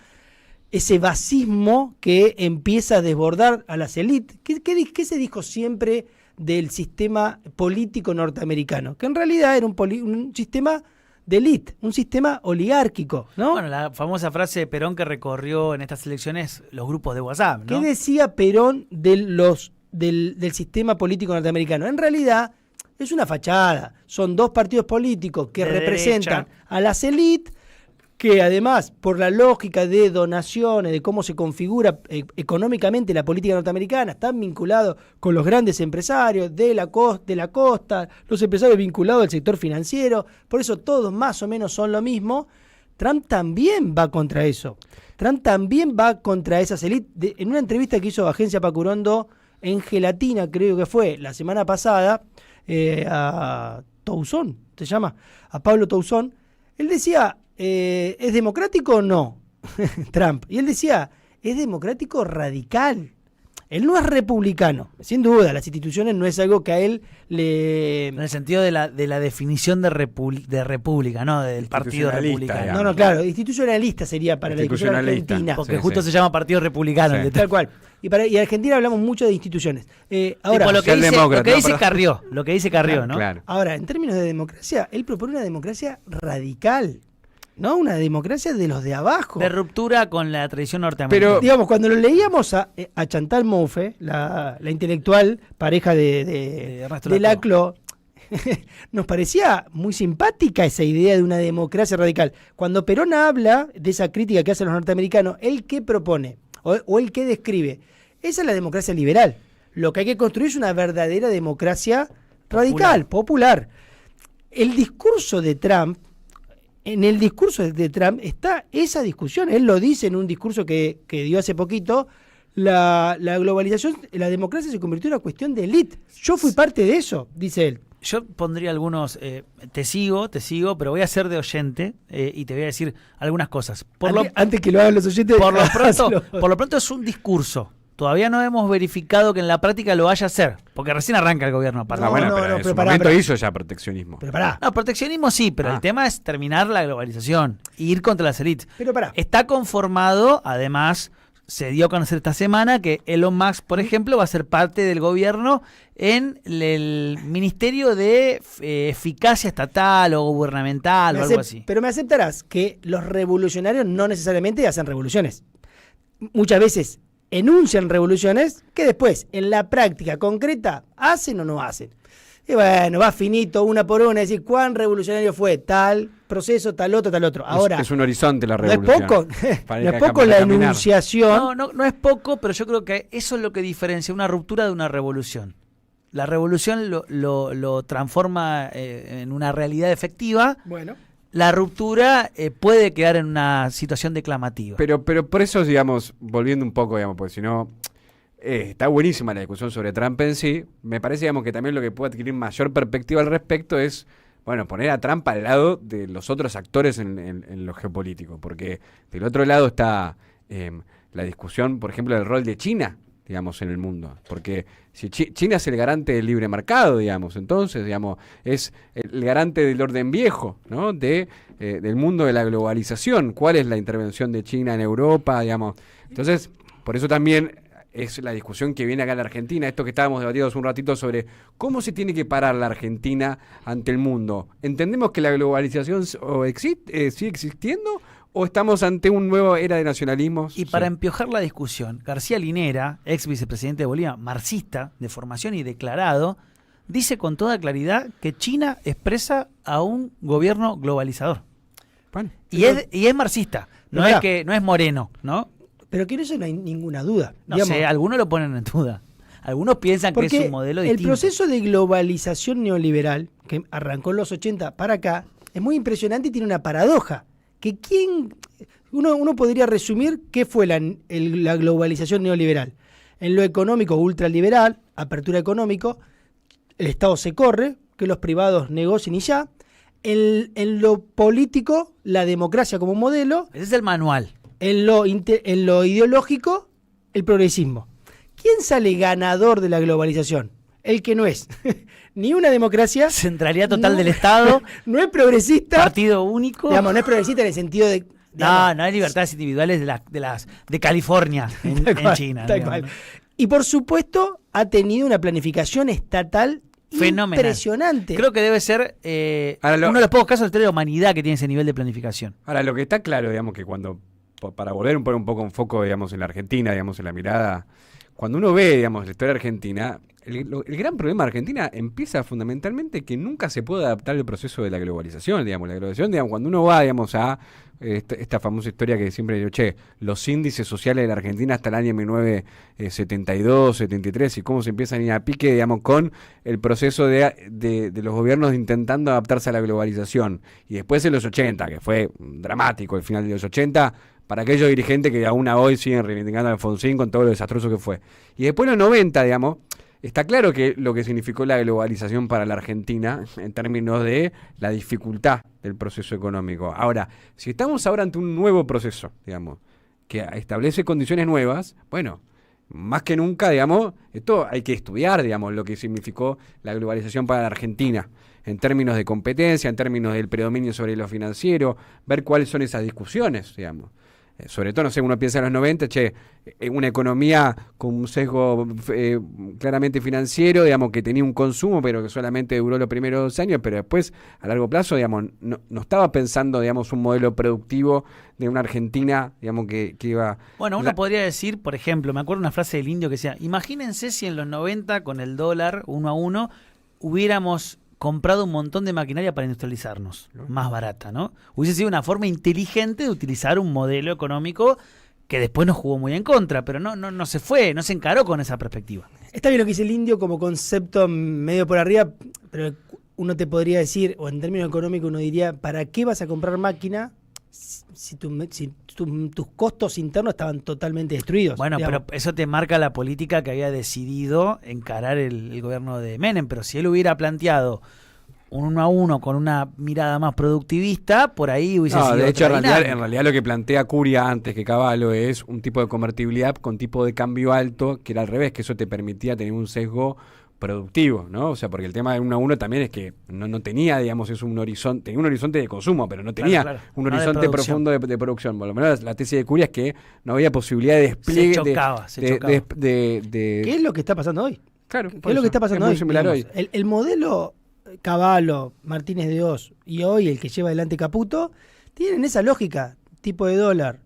ese basismo que empieza a desbordar a las élites. ¿Qué se dijo siempre del sistema político norteamericano? Que en realidad era un sistema de élite, un sistema oligárquico, ¿no? Bueno, la famosa frase de Perón que recorrió en estas elecciones los grupos de WhatsApp, ¿no? ¿Qué decía Perón del sistema político norteamericano? En realidad es una fachada. Son dos partidos políticos que representan a las élites, que además, por la lógica de donaciones, de cómo se configura económicamente la política norteamericana, están vinculados con los grandes empresarios de la costa, los empresarios vinculados al sector financiero. Por eso todos más o menos son lo mismo. Trump también va contra eso. Trump también va contra esas élites. En una entrevista que hizo Agencia Pacurondo en Gelatina, creo que fue la semana pasada, a Toussaint, se llama, a Pablo Toussaint, él decía, ¿es democrático o no Trump? Y él decía, es democrático radical. Él no es republicano, sin duda, las instituciones no es algo que a él le... En el sentido de la definición de república, ¿no? Del partido republicano. No, claro, institucionalista sería para la discusión argentina. Porque justo se llama partido republicano. Sí. Tal cual. Y Argentina hablamos mucho de instituciones. Ahora, lo que dice Carrió, ¿no? Claro. Ahora, en términos de democracia, él propone una democracia radical. ¿No? Una democracia de los de abajo. De ruptura con la tradición norteamericana. Pero, digamos, cuando lo leíamos a Chantal Mouffe, la intelectual pareja de Laclau, nos parecía muy simpática esa idea de una democracia radical. Cuando Perón habla de esa crítica que hacen los norteamericanos, ¿él qué propone? O él qué describe? Esa es la democracia liberal. Lo que hay que construir es una verdadera democracia radical, popular. El discurso de Trump, en el discurso de Trump está esa discusión. Él lo dice en un discurso que dio hace poquito. La globalización, la democracia se convirtió en una cuestión de élite. Yo fui parte de eso, dice él. Yo pondría algunos, te sigo, pero voy a ser de oyente y te voy a decir algunas cosas. Antes que lo hagan los oyentes. Por lo pronto es un discurso. Todavía no hemos verificado que en la práctica lo vaya a hacer, porque recién arranca el gobierno. Pero en su momento hizo ya proteccionismo. Pero pará. No, proteccionismo sí, pero el tema es terminar la globalización e ir contra las élites. Pero pará. Está conformado, además, se dio a conocer esta semana que Elon Musk, por ejemplo, va a ser parte del gobierno en el Ministerio de Eficacia Estatal o Gubernamental o algo así. Pero me aceptarás que los revolucionarios no necesariamente hacen revoluciones. Muchas veces enuncian revoluciones que después, en la práctica concreta, hacen o no hacen. Y bueno, va finito, una por una, decir cuán revolucionario fue tal proceso, tal otro. Ahora, es un horizonte la no es revolución. poco, Para no ir es a poco la caminar. enunciación. No es poco, pero yo creo que eso es lo que diferencia una ruptura de una revolución. La revolución lo transforma en una realidad efectiva. Bueno. La ruptura puede quedar en una situación declamativa. Pero por eso, digamos, volviendo un poco, digamos, porque si no, está buenísima la discusión sobre Trump en sí. Me parece, digamos, que también lo que puede adquirir mayor perspectiva al respecto es, bueno, poner a Trump al lado de los otros actores en lo geopolítico. Porque del otro lado está la discusión, por ejemplo, del rol de China, digamos, en el mundo. Porque si China es el garante del libre mercado, digamos, entonces, digamos, es el garante del orden viejo, ¿no? Del mundo de la globalización. ¿Cuál es la intervención de China en Europa, digamos? Entonces, por eso también es la discusión que viene acá en la Argentina, esto que estábamos debatiendo hace un ratito sobre cómo se tiene que parar la Argentina ante el mundo. ¿Entendemos que la globalización sigue existiendo o estamos ante una nueva era de nacionalismos? Y para empiojar la discusión, García Linera, ex vicepresidente de Bolivia, marxista de formación y declarado, dice con toda claridad que China expresa a un gobierno globalizador. Bueno, Y es marxista, no es moreno, ¿no? Pero que en eso no hay ninguna duda. No digamos. sé, algunos lo ponen en duda. Algunos piensan que es un modelo distinto. El proceso de globalización neoliberal, que arrancó en los 80 para acá, es muy impresionante y tiene una paradoja. Que uno podría resumir qué fue la globalización neoliberal. En lo económico, ultraliberal, apertura económico, el Estado se corre, que los privados negocien y ya. En lo político, la democracia como modelo. Ese es el manual. En lo ideológico, el progresismo. ¿Quién sale ganador de la globalización? El que no es ni una democracia. Centralidad total del Estado. No es progresista. Partido único. Digamos, no es progresista en el sentido de. No hay libertades individuales de California en China. Tal cual. Y por supuesto, ha tenido una planificación estatal fenomenal. Impresionante. Creo que debe ser uno de los pocos casos de la historia de la humanidad que tiene ese nivel de planificación. Ahora, lo que está claro, digamos, que para volver un poco en foco, digamos, en la Argentina, digamos, en la mirada, cuando uno ve, digamos, la historia argentina, el gran problema de Argentina empieza fundamentalmente que nunca se puede adaptar el proceso de la globalización, digamos. La globalización, digamos, cuando uno va, digamos, a esta famosa historia que siempre digo, los índices sociales de la Argentina hasta el año 1972, 73, y cómo se empiezan a ir a pique, digamos, con el proceso de los gobiernos intentando adaptarse a la globalización. Y después en los 80, que fue dramático el final de los 80, para aquellos dirigentes que aún hoy siguen reivindicando a Alfonsín con todo lo desastroso que fue. Y después en los 90, digamos, está claro que lo que significó la globalización para la Argentina en términos de la dificultad del proceso económico. Ahora, si estamos ahora ante un nuevo proceso, digamos, que establece condiciones nuevas, bueno, más que nunca, digamos, esto hay que estudiar, digamos, lo que significó la globalización para la Argentina, en términos de competencia, en términos del predominio sobre lo financiero, ver cuáles son esas discusiones, digamos. Sobre todo, no sé, uno piensa en los 90, una economía con un sesgo claramente financiero, digamos, que tenía un consumo, pero que solamente duró los primeros 2 años, pero después, a largo plazo, digamos, no estaba pensando, digamos, un modelo productivo de una Argentina, digamos, que iba... Bueno, uno podría decir, por ejemplo, me acuerdo una frase del indio que decía, imagínense si en los 90, con el dólar 1 a 1, hubiéramos comprado un montón de maquinaria para industrializarnos, más barata, ¿no? Hubiese sido una forma inteligente de utilizar un modelo económico que después nos jugó muy en contra, pero no se encaró con esa perspectiva. Está bien lo que dice el indio como concepto medio por arriba, pero uno te podría decir, o en términos económicos uno diría, ¿para qué vas a comprar máquina si tus costos internos estaban totalmente destruidos? Bueno, digamos. pero eso te marca la política que había decidido encarar el gobierno de Menem, pero si él hubiera planteado un 1 a 1 con una mirada más productivista, por ahí hubiese sido de hecho, otra en realidad lo que plantea Curia antes que Cavallo es un tipo de convertibilidad con tipo de cambio alto, que era al revés, que eso te permitía tener un sesgo productivo, ¿no? O sea, porque el tema de 1 a 1 también es que no tenía, digamos, tenía un horizonte de consumo, pero no tenía un horizonte profundo de producción. Por lo menos la tesis de Curia es que no había posibilidad de despliegue. Se chocaba. ¿Qué es lo que está pasando hoy? Claro, ¿Qué es lo que está pasando hoy? Similar hoy. El modelo Cavallo, Martínez de Oz y hoy el que lleva adelante Caputo tienen esa lógica, tipo de dólar,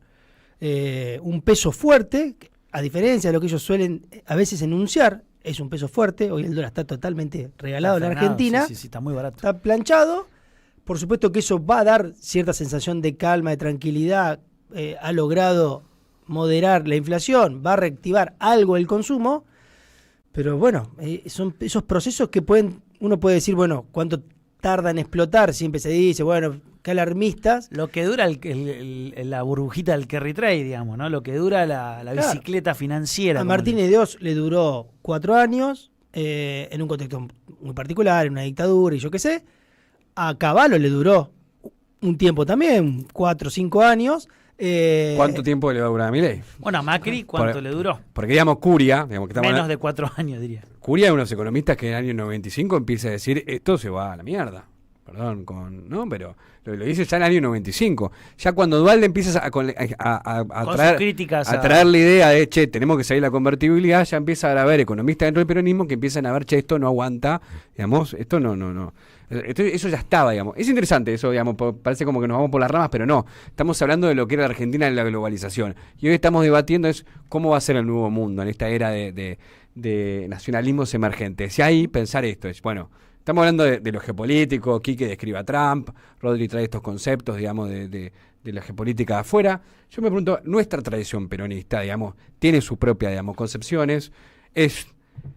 un peso fuerte, a diferencia de lo que ellos suelen a veces enunciar es un peso fuerte, hoy el dólar está totalmente regalado en la Frenado, Argentina, Sí, está muy barato. está planchado, por supuesto que eso va a dar cierta sensación de calma, de tranquilidad, ha logrado moderar la inflación, va a reactivar algo el consumo, pero bueno, son esos procesos que uno puede decir, bueno, ¿cuánto tarda en explotar? Siempre se dice, bueno, qué alarmistas. Lo que dura la burbujita del carry trade, digamos, ¿no? Lo que dura la Claro. bicicleta financiera. A como Martínez de Oz le duró 4 años, en un contexto muy particular, en una dictadura y yo qué sé. A Cavallo le duró un tiempo también, 4 o 5 años. ¿Cuánto tiempo le va a durar a Milei? Bueno, a Macri, ¿cuánto Por- le duró? Porque digamos Curia, digamos que estamos Menos de 4 años, diría. Curia es uno de los economistas que en el año 95 empieza a decir esto se va a la mierda. Perdón, ¿no? Pero lo dice ya en el año 95. Ya cuando Duhalde empieza a Con traer, sus críticas a traer la idea de, che, tenemos que salir la convertibilidad, ya empieza a haber economistas dentro del peronismo que empiezan a ver, che, esto no aguanta, digamos, esto no. Eso ya estaba, digamos. Es interesante eso, digamos, parece como que nos vamos por las ramas, pero no. Estamos hablando de lo que era la Argentina en la globalización. Y hoy estamos debatiendo es cómo va a ser el nuevo mundo en esta era de nacionalismos emergentes. Y ahí pensar esto es, bueno, estamos hablando de lo geopolítico, Quique describe a Trump, Rodri trae estos conceptos, digamos, de la geopolítica de afuera. Yo me pregunto, nuestra tradición peronista, digamos, tiene sus propias, digamos, concepciones,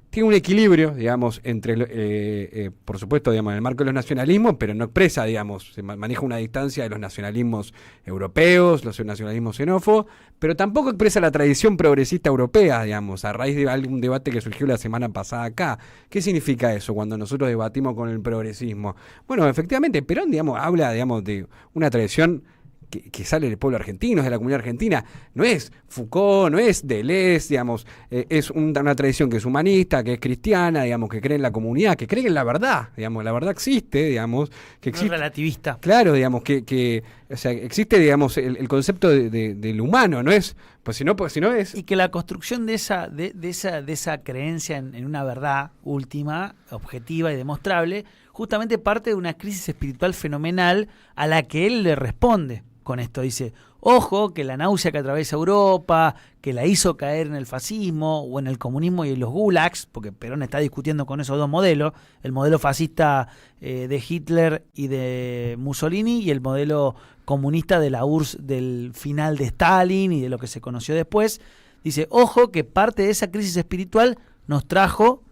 tiene un equilibrio, digamos, entre, por supuesto, digamos, en el marco de los nacionalismos, pero no expresa, digamos, se maneja una distancia de los nacionalismos europeos, los nacionalismos xenófobos, pero tampoco expresa la tradición progresista europea, digamos, a raíz de algún debate que surgió la semana pasada acá. ¿Qué significa eso cuando nosotros debatimos con el progresismo? Bueno, efectivamente, Perón, digamos, habla, digamos, de una tradición que sale del pueblo argentino, es de la comunidad argentina, no es Foucault, no es Deleuze, digamos, es una tradición que es humanista, que es cristiana, digamos, que cree en la comunidad, que cree en la verdad, digamos, la verdad existe, digamos, que No es existe, relativista. claro, digamos, o sea, existe, digamos, el concepto del humano, no es, pues si no es, Y que la construcción de esa creencia en una verdad última, objetiva y demostrable, justamente parte de una crisis espiritual fenomenal a la que él le responde con esto. Dice, ojo, que la náusea que atraviesa Europa, que la hizo caer en el fascismo o en el comunismo y en los gulags, porque Perón está discutiendo con esos dos modelos, el modelo fascista de Hitler y de Mussolini y el modelo comunista de la URSS del final de Stalin y de lo que se conoció después. Dice, ojo, que parte de esa crisis espiritual nos trajo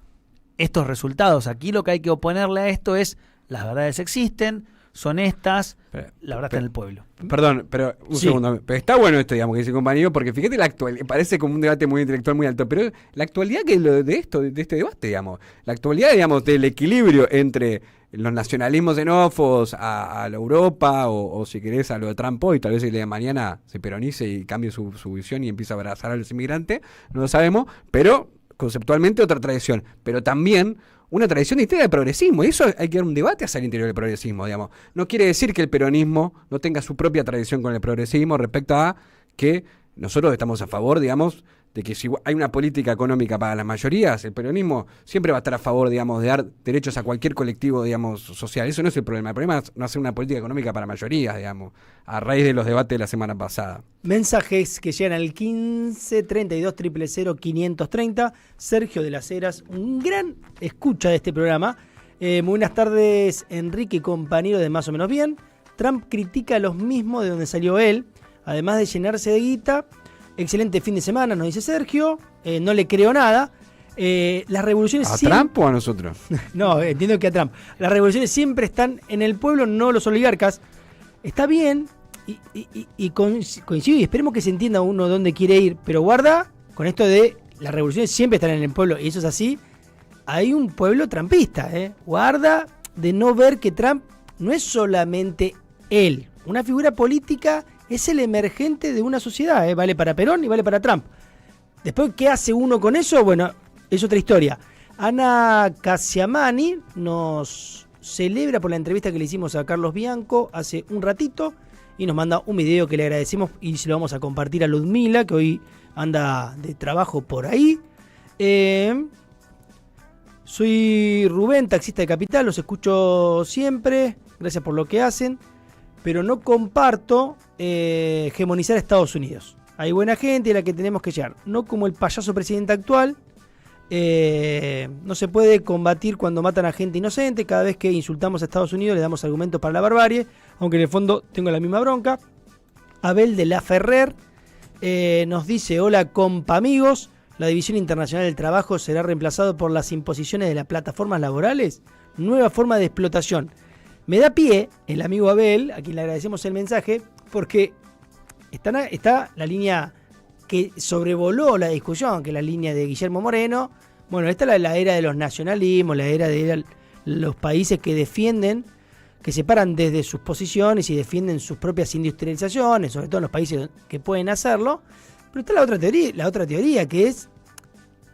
estos resultados. Aquí lo que hay que oponerle a esto es, las verdades existen, son estas, la verdad está en el pueblo. Perdón, pero un Sí. segundo. Pero está bueno esto, digamos, que dice compañero, porque fíjate la actualidad, parece como un debate muy intelectual, muy alto, pero la actualidad que es lo de este debate, digamos, la actualidad, digamos, del equilibrio entre los nacionalismos xenófobos a la Europa, o si querés a lo de Trump hoy, tal vez el día de mañana se peronice y cambie su visión y empiece a abrazar a los inmigrantes, no lo sabemos, pero conceptualmente otra tradición, pero también una tradición distinta del progresismo, y eso hay que dar un debate hacia el interior del progresismo, digamos. No quiere decir que el peronismo no tenga su propia tradición con el progresismo respecto a que nosotros estamos a favor, digamos, de que si hay una política económica para las mayorías, el peronismo siempre va a estar a favor, digamos, de dar derechos a cualquier colectivo, digamos, social. Eso no es el problema. El problema es no hacer una política económica para mayorías, digamos, a raíz de los debates de la semana pasada. Mensajes que llegan al 15 32 000 530. Sergio de las Heras, un gran escucha de este programa. Muy buenas tardes, Enrique, compañero de Más o Menos Bien. Trump critica a los mismos de donde salió él, además de llenarse de guita. Excelente fin de semana, nos dice Sergio. No le creo nada. Las revoluciones ¿A siempre... Trump o a nosotros? No, entiendo que a Trump. Las revoluciones siempre están en el pueblo, no los oligarcas. Está bien y coincido y esperemos que se entienda uno dónde quiere ir, pero guarda con esto de las revoluciones siempre están en el pueblo y eso es así. Hay un pueblo trampista, guarda de no ver que Trump no es solamente él. Una figura política es el emergente de una sociedad, vale para Perón y vale para Trump. Después, ¿qué hace uno con eso? Bueno, es otra historia. Ana Casiamani nos celebra por la entrevista que le hicimos a Carlos Bianco hace un ratito y nos manda un video que le agradecemos y se lo vamos a compartir a Ludmila, que hoy anda de trabajo por ahí. Soy Rubén, taxista de Capital, los escucho siempre, gracias por lo que hacen, pero no comparto hegemonizar a Estados Unidos. Hay buena gente a la que tenemos que llegar, no como el payaso presidente actual, No se puede combatir cuando matan a gente inocente. Cada vez que insultamos a Estados Unidos le damos argumentos para la barbarie, aunque en el fondo tengo la misma bronca. Abel de la Ferrer nos dice: hola compa amigos, la División Internacional del Trabajo será reemplazado por las imposiciones de las plataformas laborales, nueva forma de explotación. Me da pie el amigo Abel, a quien le agradecemos el mensaje, porque está la línea que sobrevoló la discusión, que es la línea de Guillermo Moreno. Bueno, esta es la era de los nacionalismos, la era de los países que defienden, que se paran desde sus posiciones y defienden sus propias industrializaciones, sobre todo en los países que pueden hacerlo. Pero está la otra teoría, que es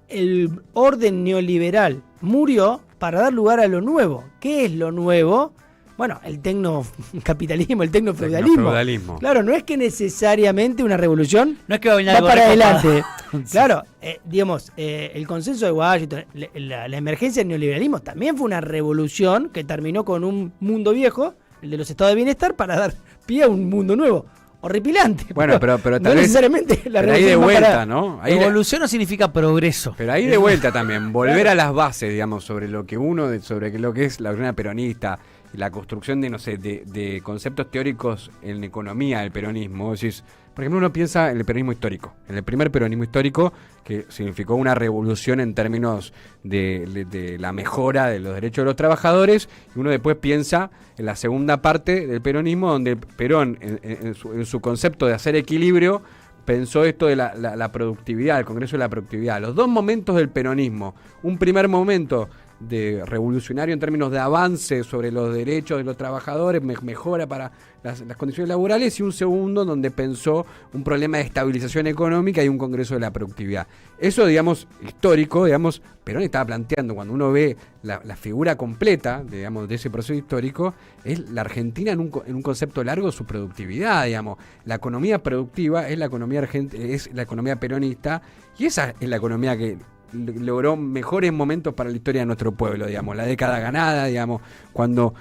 el orden neoliberal murió para dar lugar a lo nuevo. ¿Qué es lo nuevo? Bueno, el tecnocapitalismo, el tecnofeudalismo. Claro, no es que necesariamente una revolución no es que va para adelante. Claro, digamos, el consenso de Washington, la emergencia del neoliberalismo también fue una revolución que terminó con un mundo viejo, el de los estados de bienestar, para dar pie a un mundo nuevo. Horripilante. Bueno, pero no tal vez necesariamente la pero ahí de revolución vuelta, ¿no? Ahí evolución no significa progreso. Pero ahí de vuelta también, volver a las bases, digamos, sobre lo que sobre lo que es la doctrina peronista y la construcción de, no sé, de conceptos teóricos en economía del peronismo. Es decir, por ejemplo, uno piensa en el peronismo histórico, en el primer peronismo histórico, que significó una revolución en términos de la mejora de los derechos de los trabajadores, y uno después piensa en la segunda parte del peronismo, donde Perón, en su concepto de hacer equilibrio, pensó esto de la productividad, el Congreso de la Productividad. Los dos momentos del peronismo, un primer momento de revolucionario en términos de avance sobre los derechos de los trabajadores, mejora para las condiciones laborales, y un segundo donde pensó un problema de estabilización económica y un Congreso de la Productividad. Eso, digamos, histórico, digamos, Perón estaba planteando, cuando uno ve la figura completa, digamos, de ese proceso histórico, es la Argentina en un concepto largo, su productividad, digamos. La economía productiva es la economía es la economía peronista, y esa es la economía que logró mejores momentos para la historia de nuestro pueblo, digamos, la década ganada, digamos, cuando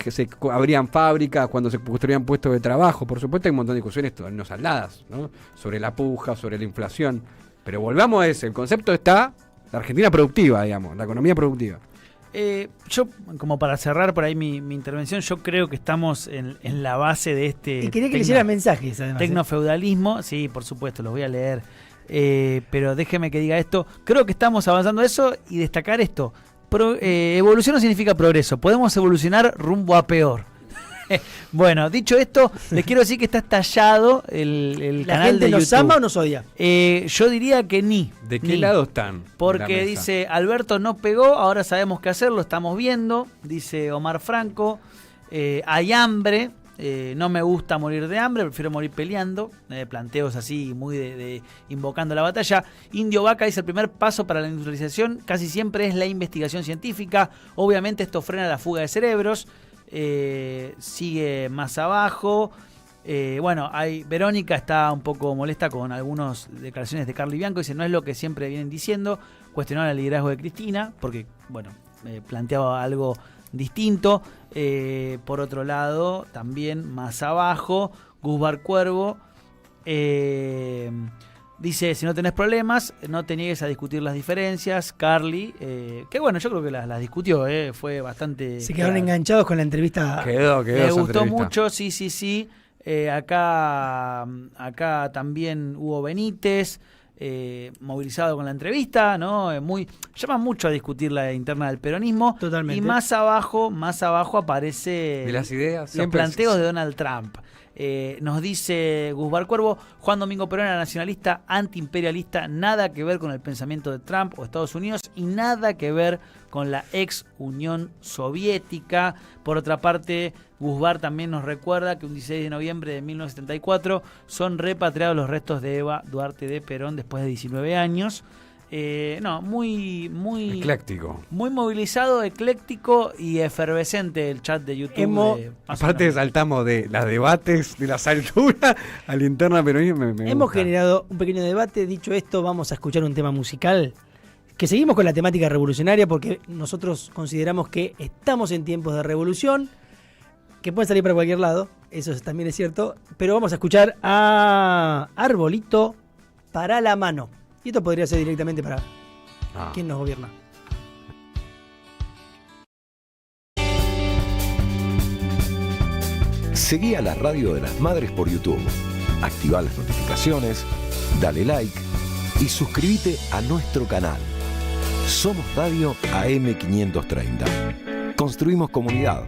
se abrían fábricas, cuando se construían puestos de trabajo. Por supuesto hay un montón de discusiones todavía no saldadas, ¿no? Sobre la puja, sobre la inflación, pero volvamos a ese, el concepto está la Argentina productiva, digamos, la economía productiva. Yo, como para cerrar por ahí mi intervención, yo creo que estamos en la base de este... Y quería que le hicieran mensajes, además. Tecnofeudalismo, sí, por supuesto, los voy a leer. Pero déjeme que diga esto. Creo que estamos avanzando a eso y destacar esto. Evolución no significa progreso. Podemos evolucionar rumbo a peor. Bueno, dicho esto, les quiero decir que está estallado el ¿La canal gente de YouTube. nos ama o nos odia? Yo diría que ni. ¿De qué lado están? Porque dice, Alberto no pegó, ahora sabemos qué hacer, lo estamos viendo. Dice Omar Franco, hay hambre. No me gusta morir de hambre, prefiero morir peleando. Planteos así, muy de invocando la batalla. Indio Vaca dice: el primer paso para la industrialización casi siempre es la investigación científica. Obviamente esto frena la fuga de cerebros. Sigue más abajo. Bueno, Verónica está un poco molesta con algunas declaraciones de Carly Bianco. Dice: no es lo que siempre vienen diciendo. Cuestionó el liderazgo de Cristina, porque, bueno, planteaba algo distinto. Por otro lado, también más abajo, Guzbar Cuervo dice: si no tenés problemas, no te niegues a discutir las diferencias. Carly, que bueno, yo creo que las discutió, fue bastante... Se quedaron enganchados con la entrevista. Quedó Me gustó mucho, sí. Acá también Hugo Benítez, movilizado con la entrevista, ¿no? Llama mucho a discutir la interna del peronismo. Totalmente. Y más abajo aparece de las ideas, los planteos de Donald Trump. Nos dice Guzbar Cuervo: Juan Domingo Perón era nacionalista, antiimperialista, nada que ver con el pensamiento de Trump o Estados Unidos y nada que ver con la ex Unión Soviética. Por otra parte, Guzbar también nos recuerda que un 16 de noviembre de 1974 son repatriados los restos de Eva Duarte de Perón después de 19 años. Muy ecléctico. Muy movilizado, ecléctico y efervescente el chat de YouTube. Aparte saltamos de los debates, de las alturas a la interna peronismo. Hemos generado un pequeño debate. Dicho esto, vamos a escuchar un tema musical que seguimos con la temática revolucionaria, porque nosotros consideramos que estamos en tiempos de revolución, que pueden salir para cualquier lado, eso también es cierto, pero vamos a escuchar a Arbolito para la mano. Y esto podría ser directamente para quién nos gobierna. Seguí a la Radio de las Madres por YouTube. Activá las notificaciones, dale like y suscríbete a nuestro canal. Somos Radio AM530. Construimos comunidad.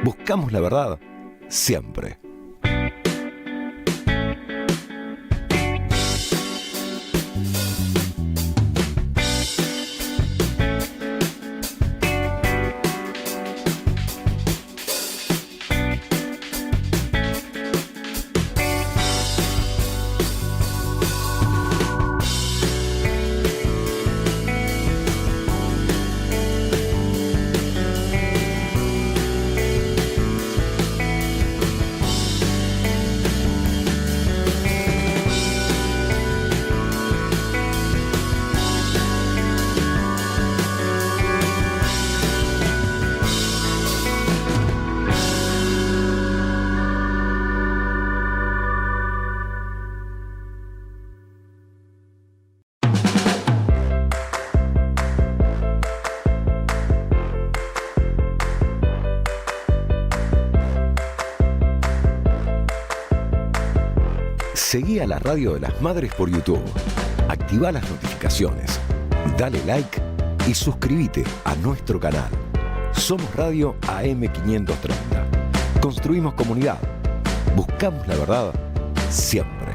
Buscamos la verdad siempre. Seguí a la Radio de las Madres por YouTube. Activá las notificaciones, dale like y suscríbete a nuestro canal. Somos Radio AM530. Construimos comunidad. Buscamos la verdad siempre.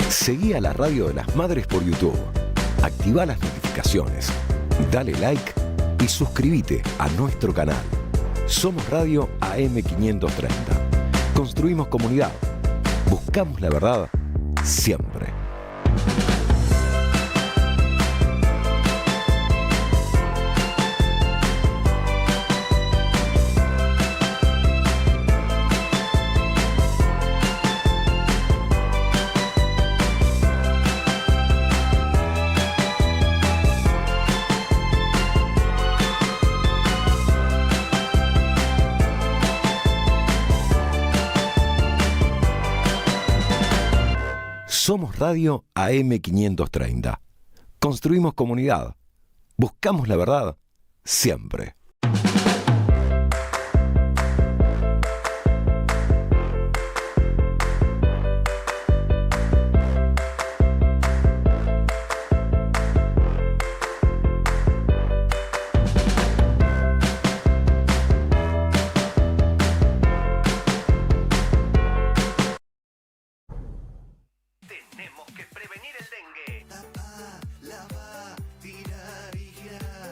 Seguí a la Radio de las Madres por YouTube. Activá las notificaciones, dale like y suscríbete a nuestro canal. Somos Radio AM530. Construimos comunidad. Buscamos la verdad siempre. Somos Radio AM530. Construimos comunidad. Buscamos la verdad siempre.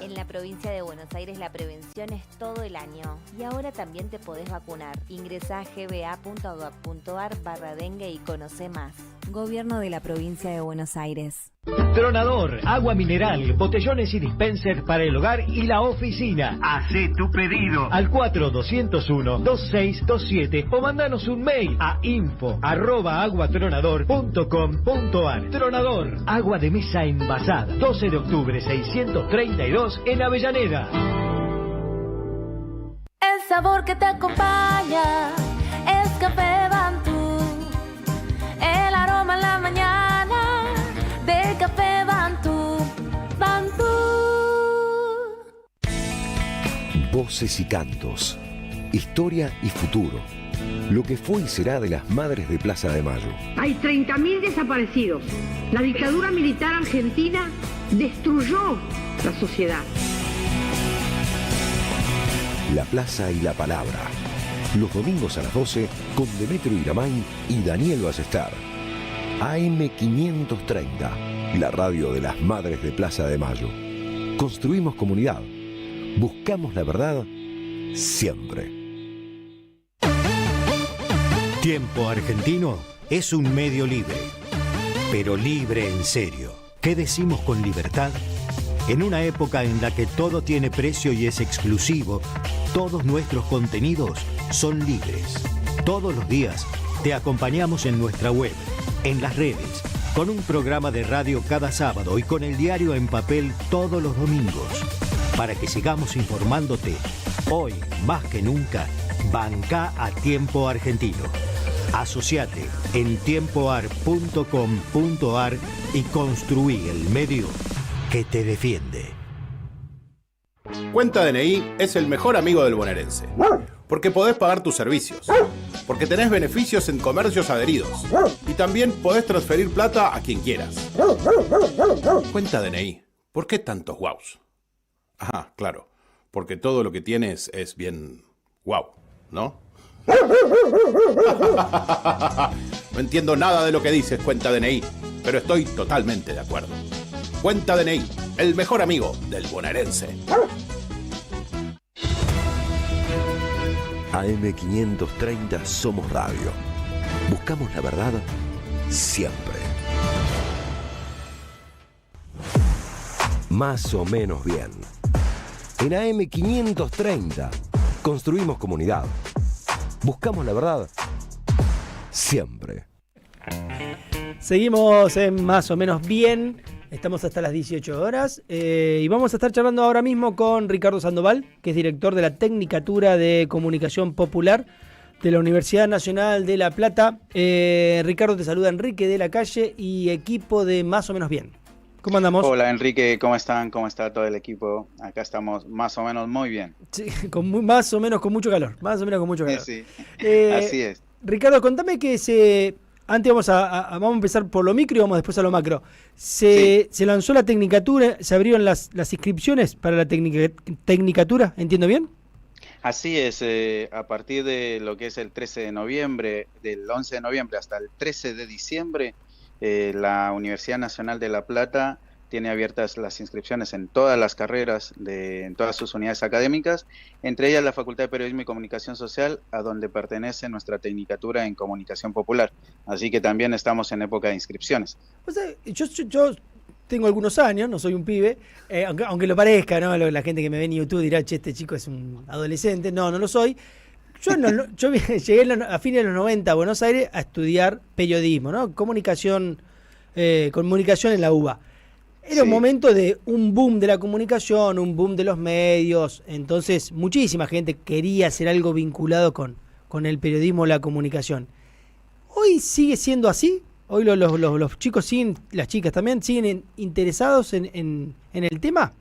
En la provincia de Buenos Aires la prevención es todo el año y ahora también te podés vacunar. Ingresá a gba.gov.ar/dengue y conoce más. Gobierno de la provincia de Buenos Aires. Tronador, agua mineral, botellones y dispensers para el hogar y la oficina. Hacé tu pedido al 4201-2627 o mandanos un mail a info@aguatronador.com.ar. Tronador, agua de mesa envasada. 12 de octubre 632 en Avellaneda. El sabor que te acompaña es Café Bantú. El aroma en la mañana de Café Bantú. Bantú. Voces y cantos, historia y futuro. Lo que fue y será de las Madres de Plaza de Mayo. Hay 30.000 desaparecidos. La dictadura militar argentina destruyó la sociedad. La Plaza y la Palabra. Los domingos a las 12 con Demetrio Iramay y Daniel Ballester. AM530, la radio de las Madres de Plaza de Mayo. Construimos comunidad. Buscamos la verdad siempre. Tiempo Argentino es un medio libre, pero libre en serio. ¿Qué decimos con libertad? En una época en la que todo tiene precio y es exclusivo, todos nuestros contenidos son libres. Todos los días te acompañamos en nuestra web, en las redes, con un programa de radio cada sábado y con el diario en papel todos los domingos. Para que sigamos informándote, hoy más que nunca, banca a Tiempo Argentino. Asociate en tiempoar.com.ar y construí el medio que te defiende. Cuenta DNI es el mejor amigo del bonaerense, porque podés pagar tus servicios, porque tenés beneficios en comercios adheridos y también podés transferir plata a quien quieras. Cuenta DNI, ¿por qué tantos guaus? Ajá, claro, porque todo lo que tienes es bien guau, ¿no? No entiendo nada de lo que dices, Cuenta DNI, pero estoy totalmente de acuerdo. Cuenta DNI, el mejor amigo del bonaerense. AM530 Somos Radio. Buscamos la verdad siempre. Más o menos bien. En AM530 construimos comunidad. Buscamos la verdad siempre. Seguimos en Más o menos bien. Estamos hasta las 18 horas y vamos a estar charlando ahora mismo con Ricardo Sandoval, que es director de la Tecnicatura de Comunicación Popular de la Universidad Nacional de La Plata. Ricardo, te saluda Enrique de la Calle y equipo de Más o menos bien. ¿Cómo andamos? Hola Enrique, ¿cómo están? ¿Cómo está todo el equipo? Acá estamos más o menos muy bien. Sí, más o menos con mucho calor. Más o menos con mucho calor. Sí, así es. Ricardo, contame que antes vamos a empezar por lo micro y vamos después a lo macro. Se lanzó la Tecnicatura, se abrieron las inscripciones para la Tecnicatura, ¿entiendo bien? Así es, a partir de lo que es el 13 de noviembre, del 11 de noviembre hasta el 13 de diciembre, la Universidad Nacional de La Plata tiene abiertas las inscripciones en todas las carreras, en todas sus unidades académicas, entre ellas la Facultad de Periodismo y Comunicación Social, a donde pertenece nuestra Tecnicatura en Comunicación Popular. Así que también estamos en época de inscripciones. O sea, yo tengo algunos años, no soy un pibe, aunque lo parezca, ¿no? La gente que me ve en YouTube dirá, che, este chico es un adolescente. No lo soy. Yo llegué a fines de los 90 a Buenos Aires a estudiar periodismo, ¿no? Comunicación en la UBA. Era un momento de un boom de la comunicación, un boom de los medios. Entonces, muchísima gente quería hacer algo vinculado con el periodismo o la comunicación. ¿Hoy sigue siendo así? ¿Hoy los chicos siguen, las chicas también, siguen interesados en el tema?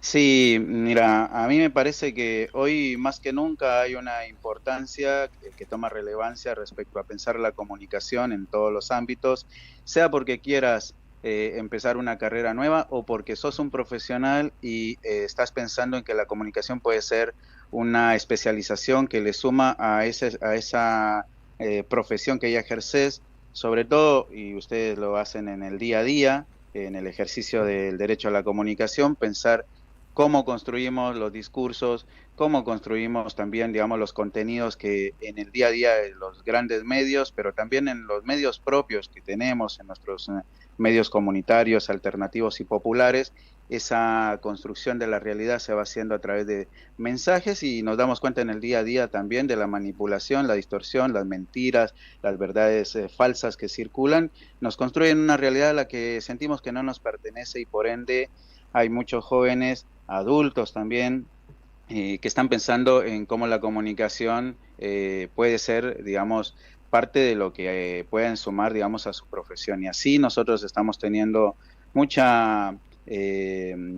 Sí, mira, a mí me parece que hoy más que nunca hay una importancia que toma relevancia respecto a pensar la comunicación en todos los ámbitos, sea porque quieras empezar una carrera nueva o porque sos un profesional y estás pensando en que la comunicación puede ser una especialización que le suma a esa profesión que ya ejerces, sobre todo, y ustedes lo hacen en el día a día, en el ejercicio del derecho a la comunicación, pensar cómo construimos los discursos, cómo construimos también, digamos, los contenidos que en el día a día de los grandes medios, pero también en los medios propios que tenemos, en nuestros medios comunitarios, alternativos y populares, esa construcción de la realidad se va haciendo a través de mensajes y nos damos cuenta en el día a día también de la manipulación, la distorsión, las mentiras, las verdades falsas que circulan, nos construyen una realidad a la que sentimos que no nos pertenece y por ende hay muchos jóvenes, adultos también, que están pensando en cómo la comunicación puede ser, digamos, parte de lo que pueden sumar, digamos, a su profesión. Y así nosotros estamos teniendo mucha llegada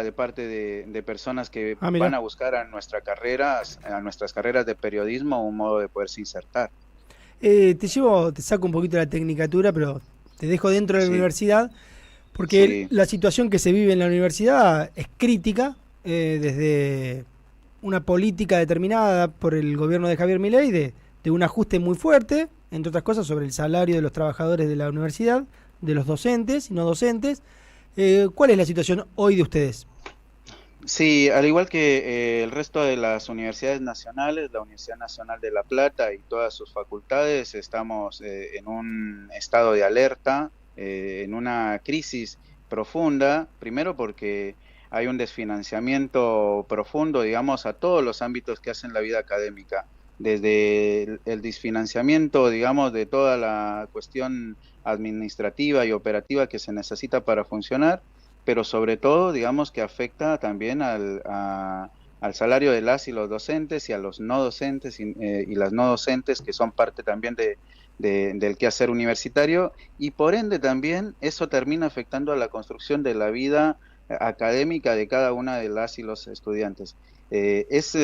de parte de personas que van a buscar a nuestras carreras de periodismo un modo de poderse insertar. Te saco un poquito de la tecnicatura, pero te dejo dentro de la universidad, porque la situación que se vive en la universidad es crítica, desde una política determinada por el gobierno de Javier Milei de un ajuste muy fuerte, entre otras cosas, sobre el salario de los trabajadores de la universidad, de los docentes y no docentes. ¿Cuál es la situación hoy de ustedes? Sí, al igual que el resto de las universidades nacionales, la Universidad Nacional de La Plata y todas sus facultades, estamos en un estado de alerta, en una crisis profunda, primero porque hay un desfinanciamiento profundo, digamos, a todos los ámbitos que hacen la vida académica, desde el desfinanciamiento, digamos, de toda la cuestión administrativa y operativa que se necesita para funcionar, pero sobre todo, digamos, que afecta también al salario de las y los docentes y a los no docentes y las no docentes, que son parte también del quehacer universitario, y por ende también eso termina afectando a la construcción de la vida académica de cada una de las y los estudiantes. Es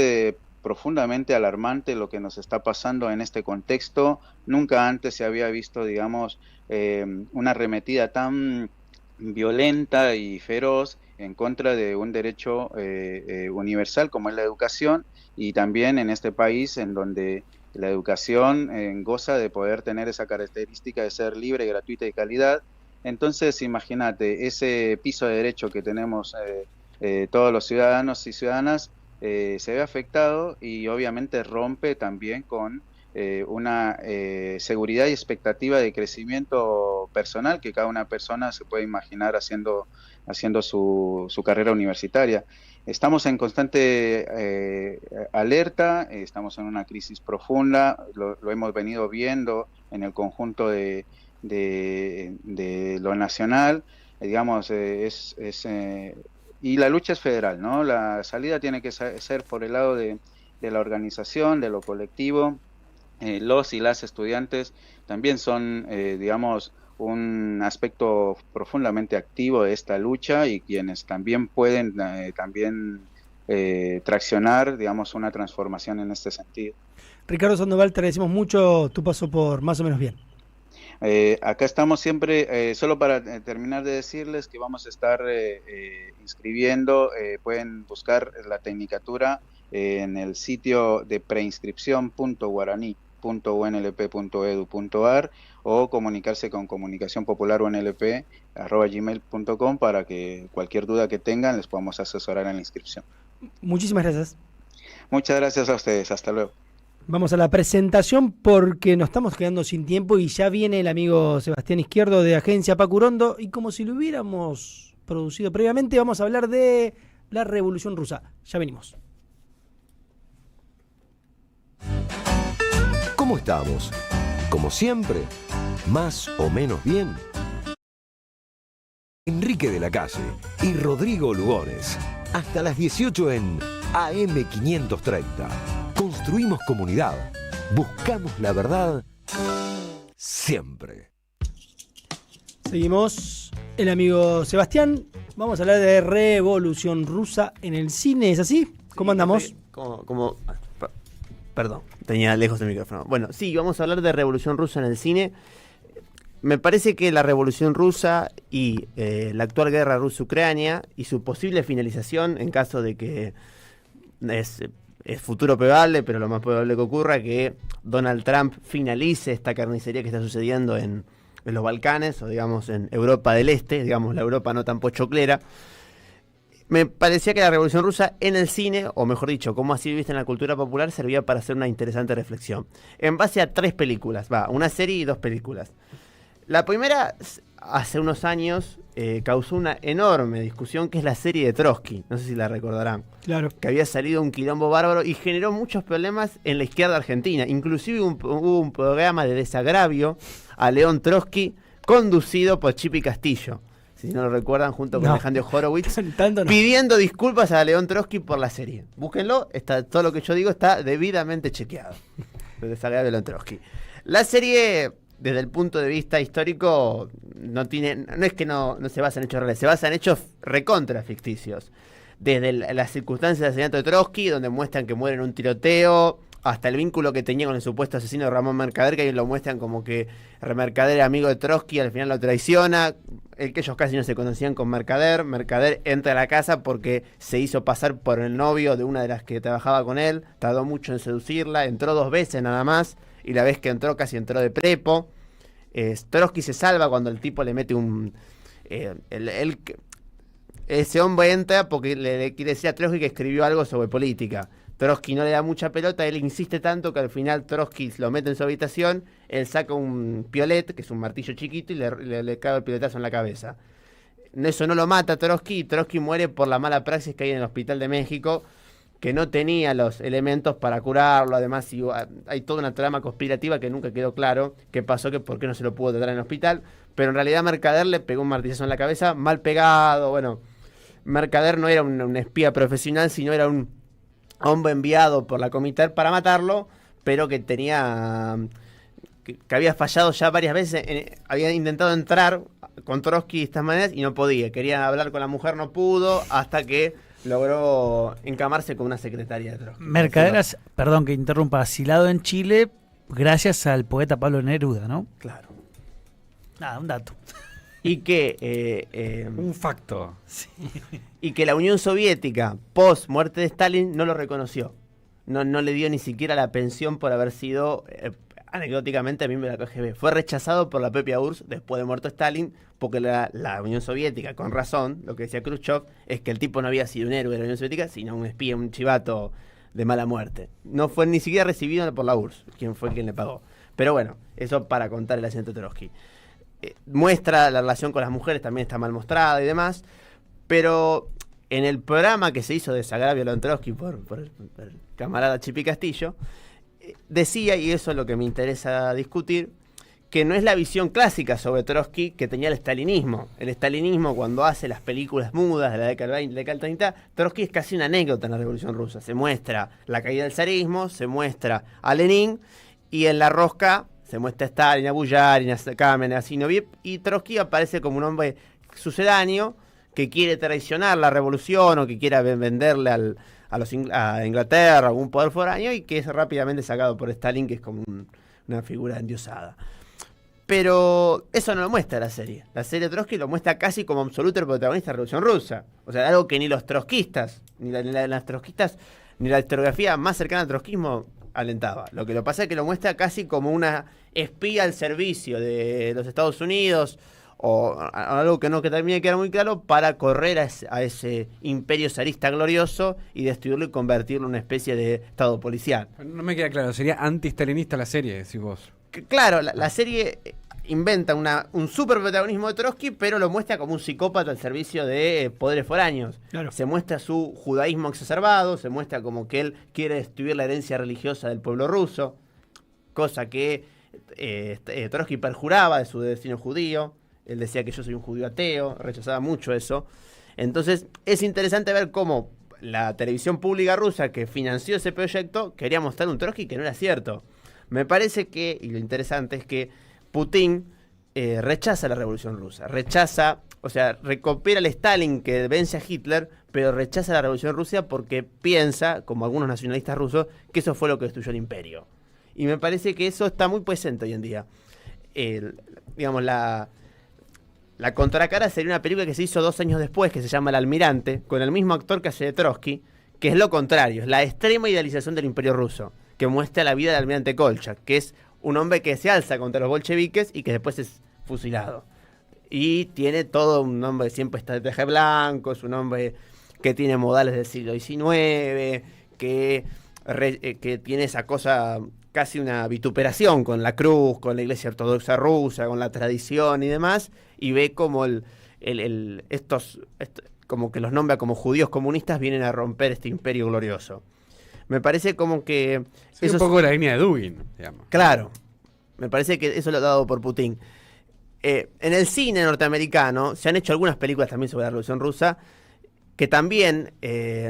profundamente alarmante lo que nos está pasando en este contexto. Nunca antes se había visto, digamos, una arremetida tan violenta y feroz en contra de un derecho universal como es la educación, y también en este país en donde la educación goza de poder tener esa característica de ser libre, gratuita y calidad. Entonces, imagínate, ese piso de derecho que tenemos todos los ciudadanos y ciudadanas se ve afectado, y obviamente rompe también con una seguridad y expectativa de crecimiento personal que cada una persona se puede imaginar haciendo su carrera universitaria. Estamos en constante alerta, estamos en una crisis profunda, lo hemos venido viendo en el conjunto de lo nacional, digamos, y la lucha es federal, ¿no? La salida tiene que ser por el lado de la organización, de lo colectivo. Los y las estudiantes también son, digamos, un aspecto profundamente activo de esta lucha, y quienes también pueden traccionar, digamos, una transformación en este sentido. Ricardo Sandoval, te agradecemos mucho tu paso por Más o Menos Bien. Acá estamos siempre, solo para terminar de decirles que vamos a estar inscribiendo, pueden buscar la tecnicatura en el sitio de preinscripción.guaraní.unlp.edu.ar o comunicarse con Comunicación Popular UNLP@gmail.com para que cualquier duda que tengan les podamos asesorar en la inscripción. Muchísimas gracias. Muchas gracias a ustedes, hasta luego. Vamos a la presentación porque nos estamos quedando sin tiempo y ya viene el amigo Sebastián Izquierdo de Agencia Pacurondo, y como si lo hubiéramos producido previamente, vamos a hablar de la Revolución Rusa. Ya venimos. ¿Cómo estamos? Como siempre, más o menos bien. Enrique de la Calle y Rodrigo Lugones. Hasta las 18 en AM530. Construimos comunidad. Buscamos la verdad siempre. Seguimos. El amigo Sebastián. Vamos a hablar de Revolución Rusa en el cine. ¿Es así? ¿Cómo andamos? Perdón, tenía lejos el micrófono. Bueno, sí, vamos a hablar de Revolución Rusa en el cine. Me parece que la Revolución Rusa y la actual guerra rusa-Ucrania y su posible finalización, en caso de que es futuro probable, pero lo más probable que ocurra, que Donald Trump finalice esta carnicería que está sucediendo en los Balcanes, o digamos en Europa del Este, digamos la Europa no tan pochoclera. Me parecía que la Revolución Rusa en el cine, o mejor dicho, como así vista en la cultura popular, servía para hacer una interesante reflexión. En base a 3 películas, una serie y 2 películas. La primera, hace unos años, causó una enorme discusión, que es la serie de Trotsky. No sé si la recordarán. Claro. Que había salido un quilombo bárbaro y generó muchos problemas en la izquierda argentina. Inclusive hubo un programa de desagravio a León Trotsky, conducido por Chipi Castillo. Si no lo recuerdan, junto con Alejandro Horowitz, pidiendo disculpas a León Trotsky por la serie. Búsquenlo, todo lo que yo digo está debidamente chequeado. El desagravio de León Trotsky. La serie, desde el punto de vista histórico, no es que no se basa en hechos reales, se basa en hechos recontra ficticios. Desde las circunstancias del asesinato de Trotsky, donde muestran que muere en un tiroteo, hasta el vínculo que tenía con el supuesto asesino de Ramón Mercader, que ahí lo muestran como que Mercader era amigo de Trotsky, al final lo traiciona, que ellos casi no se conocían con Mercader. Mercader entra a la casa porque se hizo pasar por el novio de una de las que trabajaba con él, tardó mucho en seducirla, entró 2 veces nada más, y la vez que entró casi entró de prepo. Trotsky se salva cuando el tipo le mete ese hombre entra porque le quiere decir a Trotsky que escribió algo sobre política. Trotsky no le da mucha pelota, él insiste tanto que al final Trotsky lo mete en su habitación, él saca un piolet, que es un martillo chiquito, y le cae el pioletazo en la cabeza. Eso no lo mata a Trotsky, y Trotsky muere por la mala praxis que hay en el Hospital de México, que no tenía los elementos para curarlo. Además, hay toda una trama conspirativa que nunca quedó claro qué pasó, que por qué no se lo pudo tratar en el hospital. Pero en realidad Mercader le pegó un martillazo en la cabeza, mal pegado. Bueno, Mercader no era un espía profesional, sino era un hombre enviado por la Comintern para matarlo, pero que tenía... que había fallado ya varias veces, había intentado entrar con Trotsky de estas maneras y no podía. Quería hablar con la mujer, no pudo, hasta que logró encamarse con una secretaria de Trotsky. Mercader, perdón que interrumpa, asilado en Chile gracias al poeta Pablo Neruda, ¿no? Claro. Nada, un dato. Y que... un facto. Sí. Y que la Unión Soviética, post muerte de Stalin, no lo reconoció. No le dio ni siquiera la pensión por haber sido... anecdóticamente miembro de la KGB. Fue rechazado por la propia URSS después de muerto Stalin, porque la Unión Soviética, con razón, lo que decía Khrushchev, es que el tipo no había sido un héroe de la Unión Soviética, sino un espía, un chivato de mala muerte. No fue ni siquiera recibido por la URSS, quien fue quien le pagó. Pero bueno, eso para contar el accidente de Trotsky. Muestra la relación con las mujeres, también está mal mostrada y demás, pero en el programa que se hizo de Desagravio a Trotsky por el camarada Chipi Castillo, decía, y eso es lo que me interesa discutir, que no es la visión clásica sobre Trotsky que tenía el stalinismo. El stalinismo, cuando hace las películas mudas de la década del 20, década del 30, Trotsky es casi una anécdota en la Revolución Rusa. Se muestra la caída del zarismo, se muestra a Lenin, y en la rosca se muestra a Stalin, a Buyarin, a Kamenev, a Zinoviev, y Trotsky aparece como un hombre sucedáneo que quiere traicionar la revolución o que quiera venderle a Inglaterra, algún poder foráneo, y que es rápidamente sacado por Stalin, que es como una figura endiosada. Pero eso no lo muestra la serie. La serie de Trotsky lo muestra casi como absoluto el protagonista de la Revolución Rusa. O sea, algo que ni los trotskistas, ni las trotskistas, ni la historiografía más cercana al trotskismo alentaba. Lo que pasa es que lo muestra casi como una espía al servicio de los Estados Unidos, o algo que termina de quedar muy claro, para correr a ese imperio zarista glorioso y destruirlo y convertirlo en una especie de estado policial. No me queda claro, sería anti-stalinista la serie, decís vos. Claro, la serie inventa un super protagonismo de Trotsky, pero lo muestra como un psicópata al servicio de poderes foráneos. Claro. Se muestra su judaísmo exacerbado, se muestra como que él quiere destruir la herencia religiosa del pueblo ruso, cosa que Trotsky perjuraba de su destino judío. Él decía que yo soy un judío ateo, rechazaba mucho eso. Entonces es interesante ver cómo la televisión pública rusa que financió ese proyecto quería mostrar un Trotsky que no era cierto. Me parece que, y lo interesante es que Putin rechaza la revolución rusa, recupera el Stalin que vence a Hitler, pero rechaza la revolución rusa porque piensa, como algunos nacionalistas rusos, que eso fue lo que destruyó el imperio. Y me parece que eso está muy presente hoy en día. La contracara sería una película que se hizo 2 años después, que se llama El Almirante, con el mismo actor que hace de Trotsky, que es lo contrario, es la extrema idealización del imperio ruso, que muestra la vida del almirante Kolchak, que es un hombre que se alza contra los bolcheviques y que después es fusilado. Y tiene todo un hombre que siempre está de traje blanco, es un hombre que tiene modales del siglo XIX, que tiene esa cosa, casi una vituperación con la cruz, con la iglesia ortodoxa rusa, con la tradición y demás, y ve como como que los nombra como judíos comunistas vienen a romper este imperio glorioso. Me parece como que... Sí, eso un poco la línea de Dugin, digamos. Claro, me parece que eso lo ha dado por Putin. En el cine norteamericano se han hecho algunas películas también sobre la Revolución Rusa, que también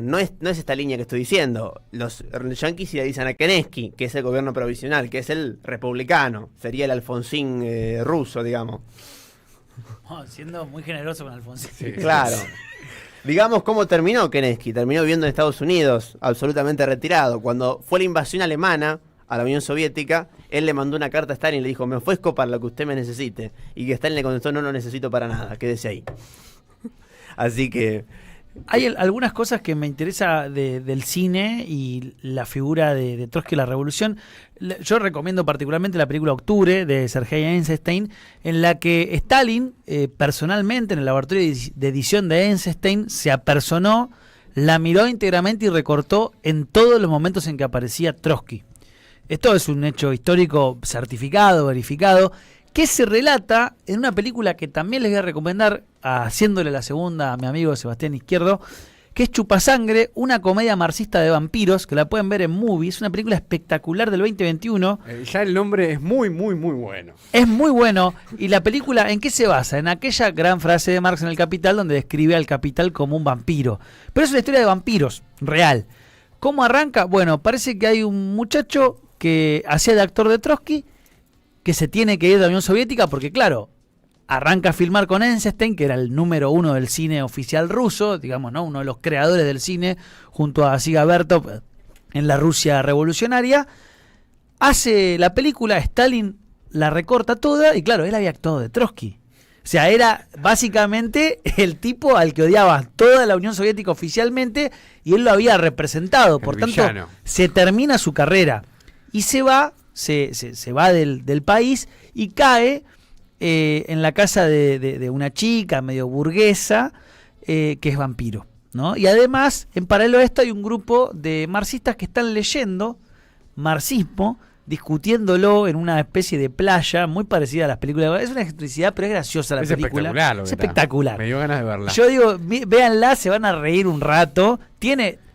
no es esta línea que estoy diciendo. Los yanquis idealizan a Kerenski, que es el gobierno provisional, que es el republicano, sería el Alfonsín ruso, digamos. Oh, siendo muy generoso con Alfonsín. Sí, claro. Digamos cómo terminó Kerenski. Terminó viviendo en Estados Unidos, absolutamente retirado. Cuando fue la invasión alemana a la Unión Soviética, él le mandó una carta a Stalin y le dijo: me ofrezco para lo que usted me necesite. Y que Stalin le contestó: no lo necesito para nada, quédese ahí. Así que Hay algunas cosas que me interesa del cine y la figura de Trotsky y la revolución. Yo recomiendo particularmente la película Octubre de Sergei Eisenstein, en la que Stalin, personalmente, en el laboratorio de edición de Eisenstein, se apersonó, la miró íntegramente y recortó en todos los momentos en que aparecía Trotsky. Esto es un hecho histórico certificado, verificado, que se relata en una película que también les voy a recomendar, haciéndole la segunda a mi amigo Sebastián Izquierdo, que es Chupasangre, una comedia marxista de vampiros, que la pueden ver en Movies, una película espectacular del 2021. Ya el nombre es muy, muy, muy bueno. Es muy bueno. Y la película, ¿en qué se basa? En aquella gran frase de Marx en El Capital, donde describe al capital como un vampiro. Pero es una historia de vampiros, real. ¿Cómo arranca? Bueno, parece que hay un muchacho que hacía de actor de Trotsky, que se tiene que ir de la Unión Soviética porque, claro, arranca a filmar con Eisenstein, que era el número 1 del cine oficial ruso, digamos, ¿no? Uno de los creadores del cine, junto a Siga Bertov en la Rusia revolucionaria. Hace la película, Stalin la recorta toda, y claro, él había actuado de Trotsky. O sea, era básicamente el tipo al que odiaba toda la Unión Soviética oficialmente, y él lo había representado. Por tanto, se termina su carrera y se va del país y cae en la casa de una chica medio burguesa que es vampiro, ¿no? Y además, en paralelo a esto, hay un grupo de marxistas que están leyendo marxismo, discutiéndolo en una especie de playa muy parecida a las películas. Es una excentricidad, pero es graciosa la película. Es espectacular. Me dio ganas de verla. Yo digo, véanla, se van a reír un rato.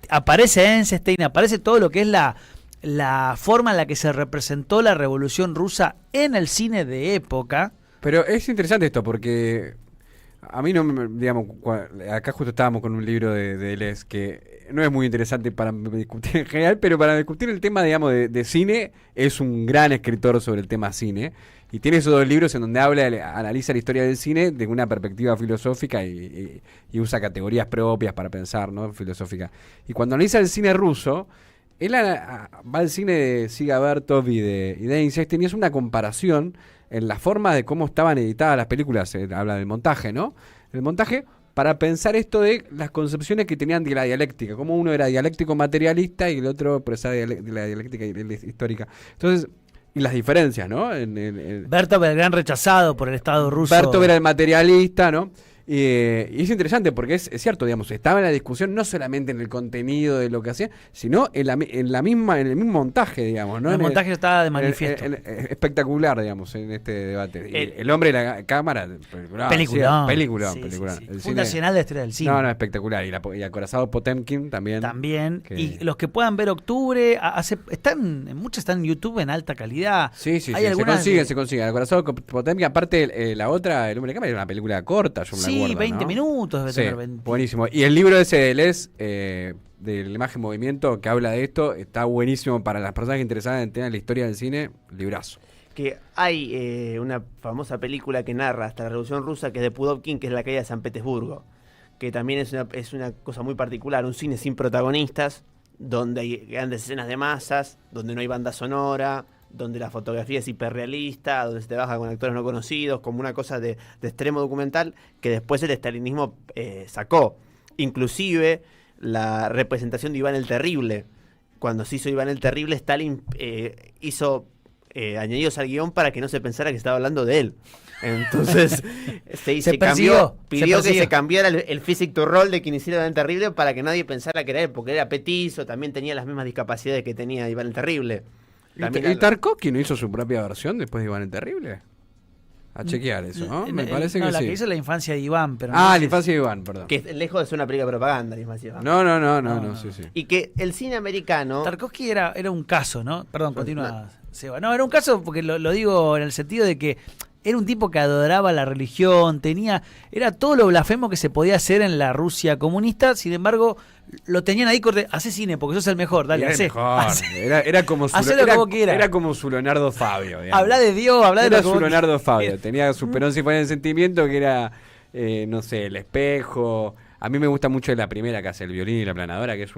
Aparece Eisenstein, aparece todo lo que es la forma en la que se representó la revolución rusa en el cine de época. Pero es interesante esto porque a mí no me, digamos, acá justo estábamos con un libro de Deleuze que no es muy interesante para discutir en general, pero para discutir el tema, digamos, de cine, es un gran escritor sobre el tema cine. Y tiene esos dos libros en donde analiza la historia del cine desde una perspectiva filosófica y usa categorías propias para pensar, ¿no? Filosófica. Y cuando analiza el cine ruso, él va al cine de Siga Bertov y de Eisenstein y es una comparación en la forma de cómo estaban editadas las películas. Habla del montaje, ¿no? El montaje para pensar esto de las concepciones que tenían de la dialéctica, como uno era dialéctico materialista y el otro profesor de la dialéctica histórica. Entonces, y las diferencias, ¿no? Bertov era el gran rechazado por el Estado ruso. Bertov era el materialista, ¿no? Y es interesante porque es cierto, digamos, estaba en la discusión no solamente en el contenido de lo que hacía, sino en el mismo montaje, digamos, ¿no? El montaje estaba de manifiesto. Espectacular, digamos, en este debate. El hombre de la cámara, peliculón. Fundacional de la historia del cine. No, espectacular. Y acorazado Potemkin también. Y los que puedan ver Octubre, muchos están en YouTube en alta calidad. Sí, se consigue. Acorazado Potemkin, aparte la otra, El hombre de la cámara, era una película corta, yo me la acuerdo, 20 ¿no? minutos debe tener 20. Buenísimo. Y el libro ese de Deleuze, del imagen movimiento, que habla de esto, está buenísimo para las personas interesadas en tener la historia del cine, librazo. Que hay una famosa película que narra hasta la Revolución Rusa, que es de Pudovkin, que es la caída de San Petersburgo, que también es una cosa muy particular, un cine sin protagonistas, donde hay grandes escenas de masas, donde no hay banda sonora, donde la fotografía es hiperrealista, donde se trabaja con actores no conocidos, como una cosa de extremo documental, que después el estalinismo sacó. Inclusive la representación de Iván el Terrible. Cuando se hizo Iván el Terrible, Stalin hizo añadidos al guión para que no se pensara que estaba hablando de él. Entonces se cambió, pidió que se cambiara el physique to role de quien hiciera Iván el Terrible para que nadie pensara que era él, porque era petizo, también tenía las mismas discapacidades que tenía Iván el Terrible. ¿Y Tarkovsky no hizo su propia versión después de Iván el Terrible? A chequear eso, ¿no? Me parece que la sí. que hizo es La infancia de Iván. Pero la infancia de Iván, perdón. Que lejos de ser una película de propaganda, la infancia de Iván. No, sí. Y que el cine americano... Tarkovsky era un caso, ¿no? Perdón, continúa, Seba. No, era un caso porque lo digo en el sentido de que era un tipo que adoraba la religión, era todo lo blasfemo que se podía hacer en la Rusia comunista, sin embargo, lo tenían ahí, hace cine porque sos el mejor, dale, hacé. Era como su Leonardo Fabio. Digamos. Habla de Dios, era su Leonardo Fabio, tenía su Perón si fuera el sentimiento, que era, no sé, El espejo. A mí me gusta mucho la primera que hace, El violín y la planadora, que es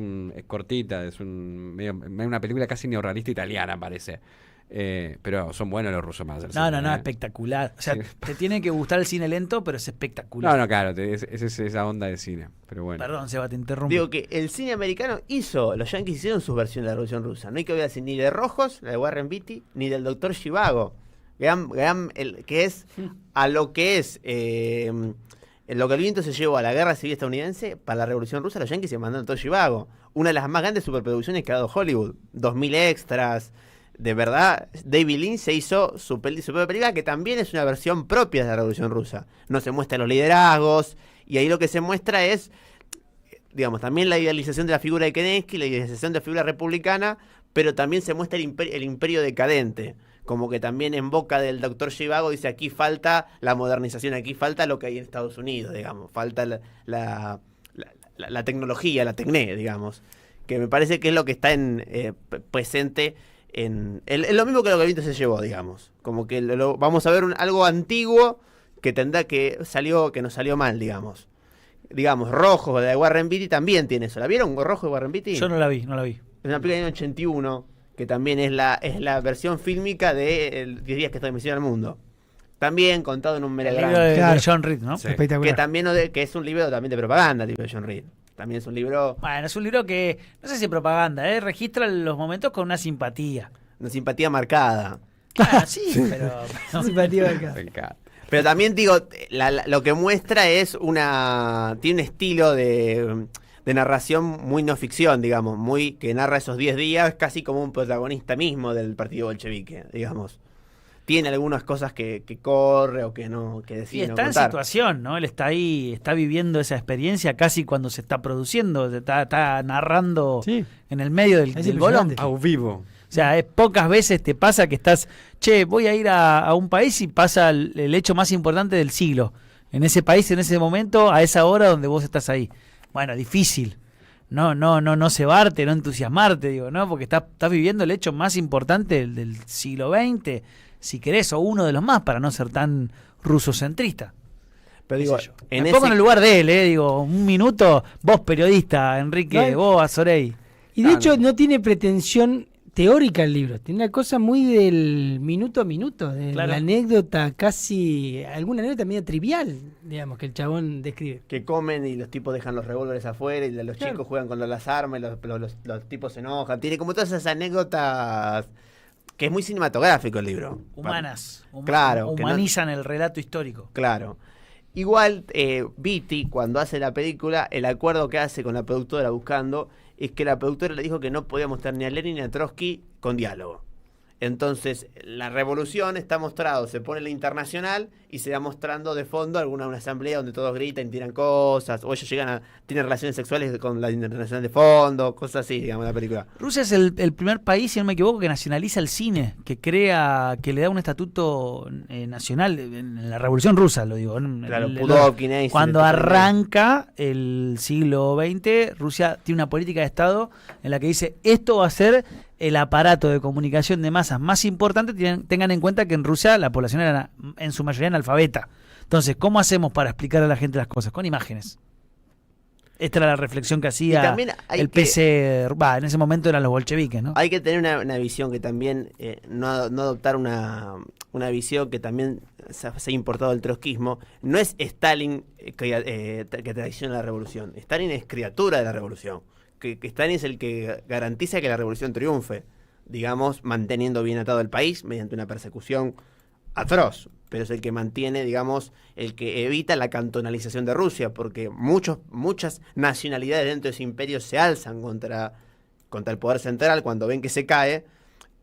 cortita, es una película casi neorrealista italiana, parece. Pero son buenos los rusos más. No, espectacular. O sea, Sí. te tiene que gustar el cine lento, pero es espectacular. No, claro, es esa onda de cine. Pero bueno. Perdón, Seba, te interrumpo. Digo que el cine americano los Yankees hicieron sus versiones de la Revolución Rusa. No hay que olvidarse ni de Rojos, la de Warren Beatty, ni del Dr. Zhivago. Que es a lo que es lo que el viento se llevó a la guerra civil estadounidense. Para la Revolución Rusa, los Yankees se mandaron todo Zhivago. Una de las más grandes superproducciones que ha dado Hollywood. 2000 extras. De verdad, David Lynch se hizo su propia película, que también es una versión propia de la Revolución Rusa. No se muestran los liderazgos, y ahí lo que se muestra es, digamos, también la idealización de la figura de Kerensky, la idealización de la figura republicana, pero también se muestra el imperio decadente. Como que también en boca del Dr. Zhivago dice, aquí falta la modernización, aquí falta lo que hay en Estados Unidos, digamos, falta la tecnología, la tecné, digamos, que me parece que es lo que está presente es lo mismo que lo que el viento se llevó, digamos, como que vamos a ver algo antiguo que nos salió mal, digamos. Rojo de Warren Beatty también tiene eso. ¿La vieron, Rojo de Warren Beatty? Yo no la vi. Es una película del año 81 que también es la versión fílmica de 10 días que estoy en misión al mundo. También contado en un melodrama. De John Reed, ¿no? Sí. Espectacular. Que también que es un libro también de propaganda, tipo de John Reed. También es un libro... Bueno, es un libro que, no sé si propaganda, registra los momentos con una simpatía. Una simpatía marcada. Ah, sí, pero... Simpatía marcada. Pero también digo, lo que muestra es tiene un estilo de narración muy no ficción, digamos, que narra esos 10 días casi como un protagonista mismo del partido bolchevique, digamos. Tiene algunas cosas que corre o que no, que decide. Y está en situación, ¿no? Él está ahí, está viviendo esa experiencia casi cuando se está produciendo, está narrando en el medio del bolón. A vivo. O sea, pocas veces te pasa que estás, voy a ir a un país y pasa el hecho más importante del siglo. En ese país, en ese momento, a esa hora donde vos estás ahí. Bueno, difícil. No cebarte, no entusiasmarte, digo, ¿no? Porque estás viviendo el hecho más importante del siglo XX, si querés, o uno de los más, para no ser tan rusocentrista. Pero digo, me pongo en el lugar de él, digo, un minuto, vos periodista, Enrique, vos, Azorey. Y de hecho no tiene pretensión teórica el libro, tiene una cosa muy del minuto a minuto, de la anécdota casi, alguna anécdota medio trivial, digamos, que el chabón describe. Que comen y los tipos dejan los revólveres afuera y los chicos juegan con las armas y los tipos se enojan. Tiene como todas esas anécdotas que es muy cinematográfico el libro. Humanas. Claro. Humanizan el relato histórico. Claro. Igual, Beatty, cuando hace la película, el acuerdo que hace con la productora Buscando es que la productora le dijo que no podía mostrar ni a Lenin ni a Trotsky con diálogo. Entonces, la revolución está mostrado, se pone la internacional y se va mostrando de fondo una asamblea donde todos gritan y tiran cosas, o ellos tienen relaciones sexuales con la internacional de fondo, cosas así, digamos, la película. Rusia es el primer país, si no me equivoco, que nacionaliza el cine, que le da un estatuto nacional en la Revolución Rusa, lo digo. Claro, Pudovkin, cuando arranca el siglo XX, Rusia tiene una política de Estado en la que dice, esto va a ser el aparato de comunicación de masas más importante. Tengan en cuenta que en Rusia la población era en su mayoría analfabeta. Entonces, ¿cómo hacemos para explicar a la gente las cosas? Con imágenes. Esta era la reflexión que hacía el PC, en ese momento eran los bolcheviques, ¿no? Hay que tener una visión que también, no adoptar una visión que también se ha importado del trotskismo. No es Stalin que traiciona la revolución. Stalin es criatura de la revolución. Que Stalin es el que garantiza que la revolución triunfe, digamos, manteniendo bien atado el país mediante una persecución atroz, pero es el que mantiene, digamos, el que evita la cantonalización de Rusia, porque muchas nacionalidades dentro de ese imperio se alzan contra el poder central cuando ven que se cae,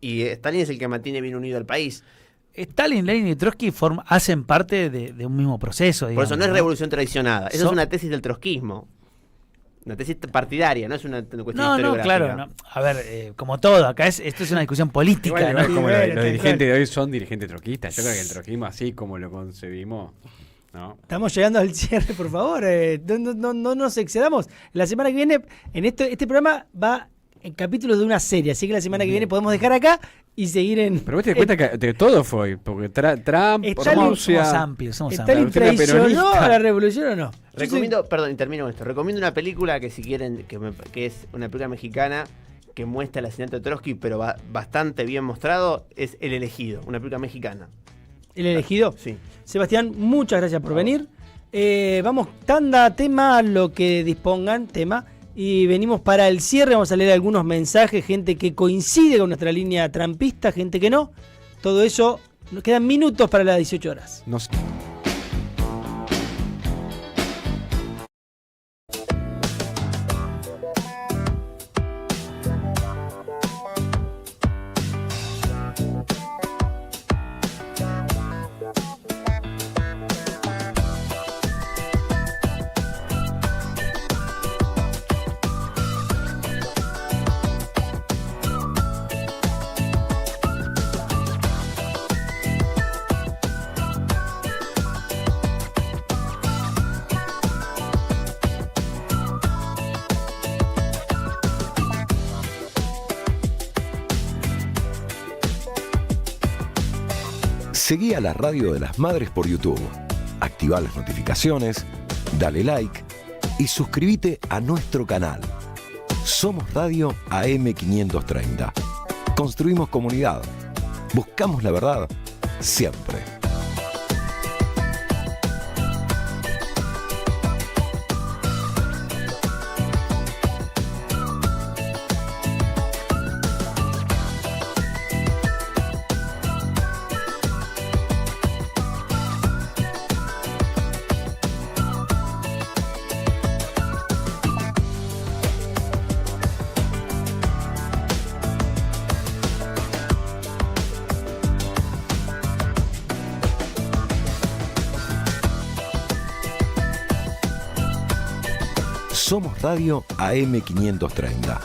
y Stalin es el que mantiene bien unido al país. Stalin, Lenin y Trotsky hacen parte de un mismo proceso, digamos. Por eso no es revolución traicionada, eso es una tesis del trotskismo. Una tesis partidaria, no es una cuestión historiográfica. No, claro. No. A ver, como todo, acá esto es una discusión política. Igual, ¿no? Como los dirigentes de hoy son dirigentes troquistas. Yo creo que el troquismo, así como lo concebimos, ¿no? Estamos llegando al cierre, por favor. No nos excedamos. La semana que viene, en este programa va en capítulos de una serie, así que la semana que viene podemos dejar acá y seguir en... Pero vos te das cuenta que de todo fue, porque Trump, Rusia... Somos amplios. ¿Stalin traicionó a la revolución o no? Recomiendo, y termino con esto, recomiendo una película que si quieren, que es una película mexicana que muestra el asesinato de Trotsky, pero bastante bien mostrado, es El Elegido, una película mexicana. ¿El Elegido? Sí. Sebastián, muchas gracias por venir. Vamos, tanda, tema, lo que dispongan, tema. Y venimos para el cierre, vamos a leer algunos mensajes, gente que coincide con nuestra línea trampista, gente que no. Todo eso, nos quedan minutos para las 18 horas. Seguí a la Radio de las Madres por YouTube. Activá las notificaciones, dale like y suscríbete a nuestro canal. Somos Radio AM530. Construimos comunidad. Buscamos la verdad siempre. Somos Radio AM530.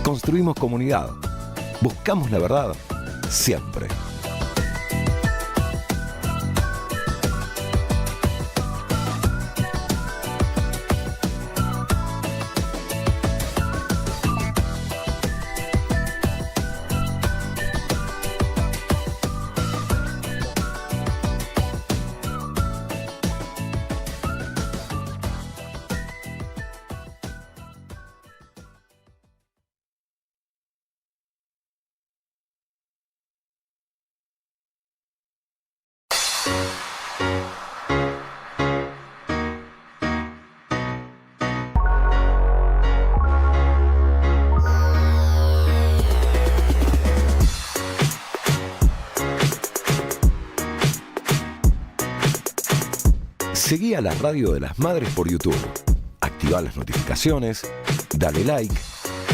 Construimos comunidad. Buscamos la verdad siempre. Seguí a la Radio de las Madres por YouTube. Activá las notificaciones, dale like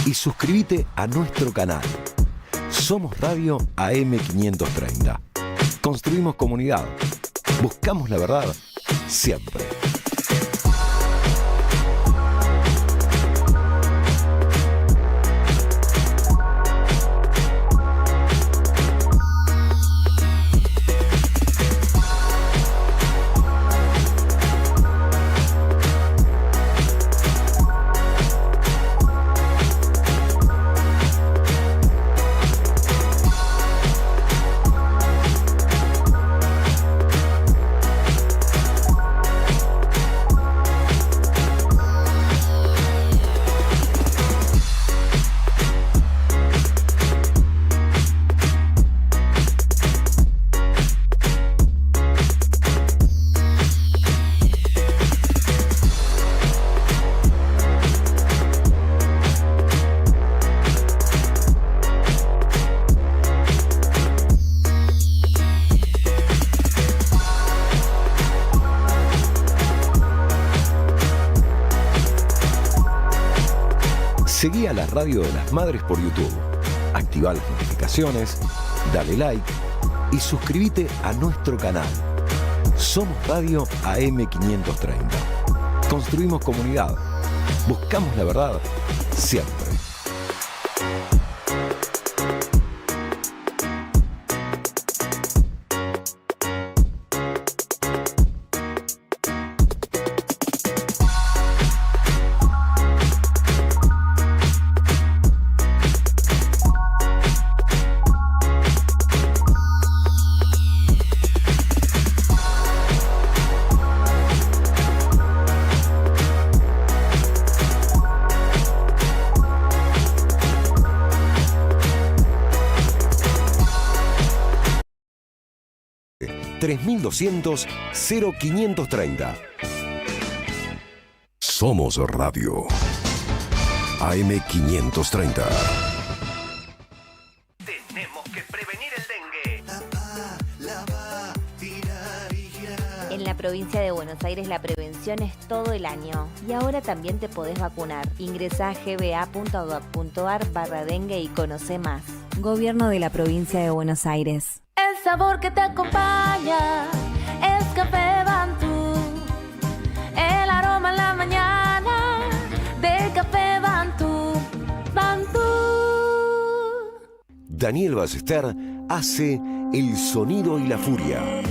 y suscríbete a nuestro canal. Somos Radio AM530. Construimos comunidad. Buscamos la verdad siempre. Seguí a la Radio de las Madres por YouTube. Activá las notificaciones, dale like y suscríbete a nuestro canal. Somos Radio AM530. Construimos comunidad. Buscamos la verdad siempre. 3200 0530. Somos Radio. AM530. Tenemos que prevenir el dengue. En la provincia de Buenos Aires la prevención es todo el año. Y ahora también te podés vacunar. Ingresá a gba.gov.ar/dengue y conoce más. Gobierno de la provincia de Buenos Aires. El sabor que te acompaña es Café Bantú. El aroma en la mañana de Café Bantú. Bantú. Daniel Ballester hace El Sonido y la Furia.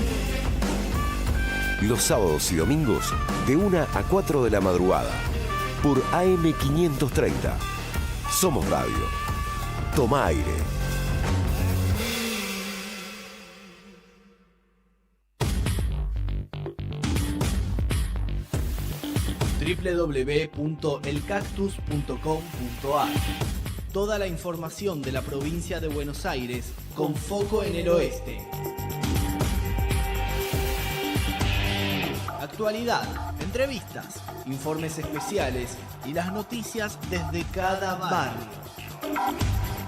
Los sábados y domingos de 1 a 4 de la madrugada por AM530. Somos Radio. Toma aire. www.elcactus.com.ar. Toda la información de la provincia de Buenos Aires con foco en el oeste. Actualidad, entrevistas, informes especiales y las noticias desde cada barrio.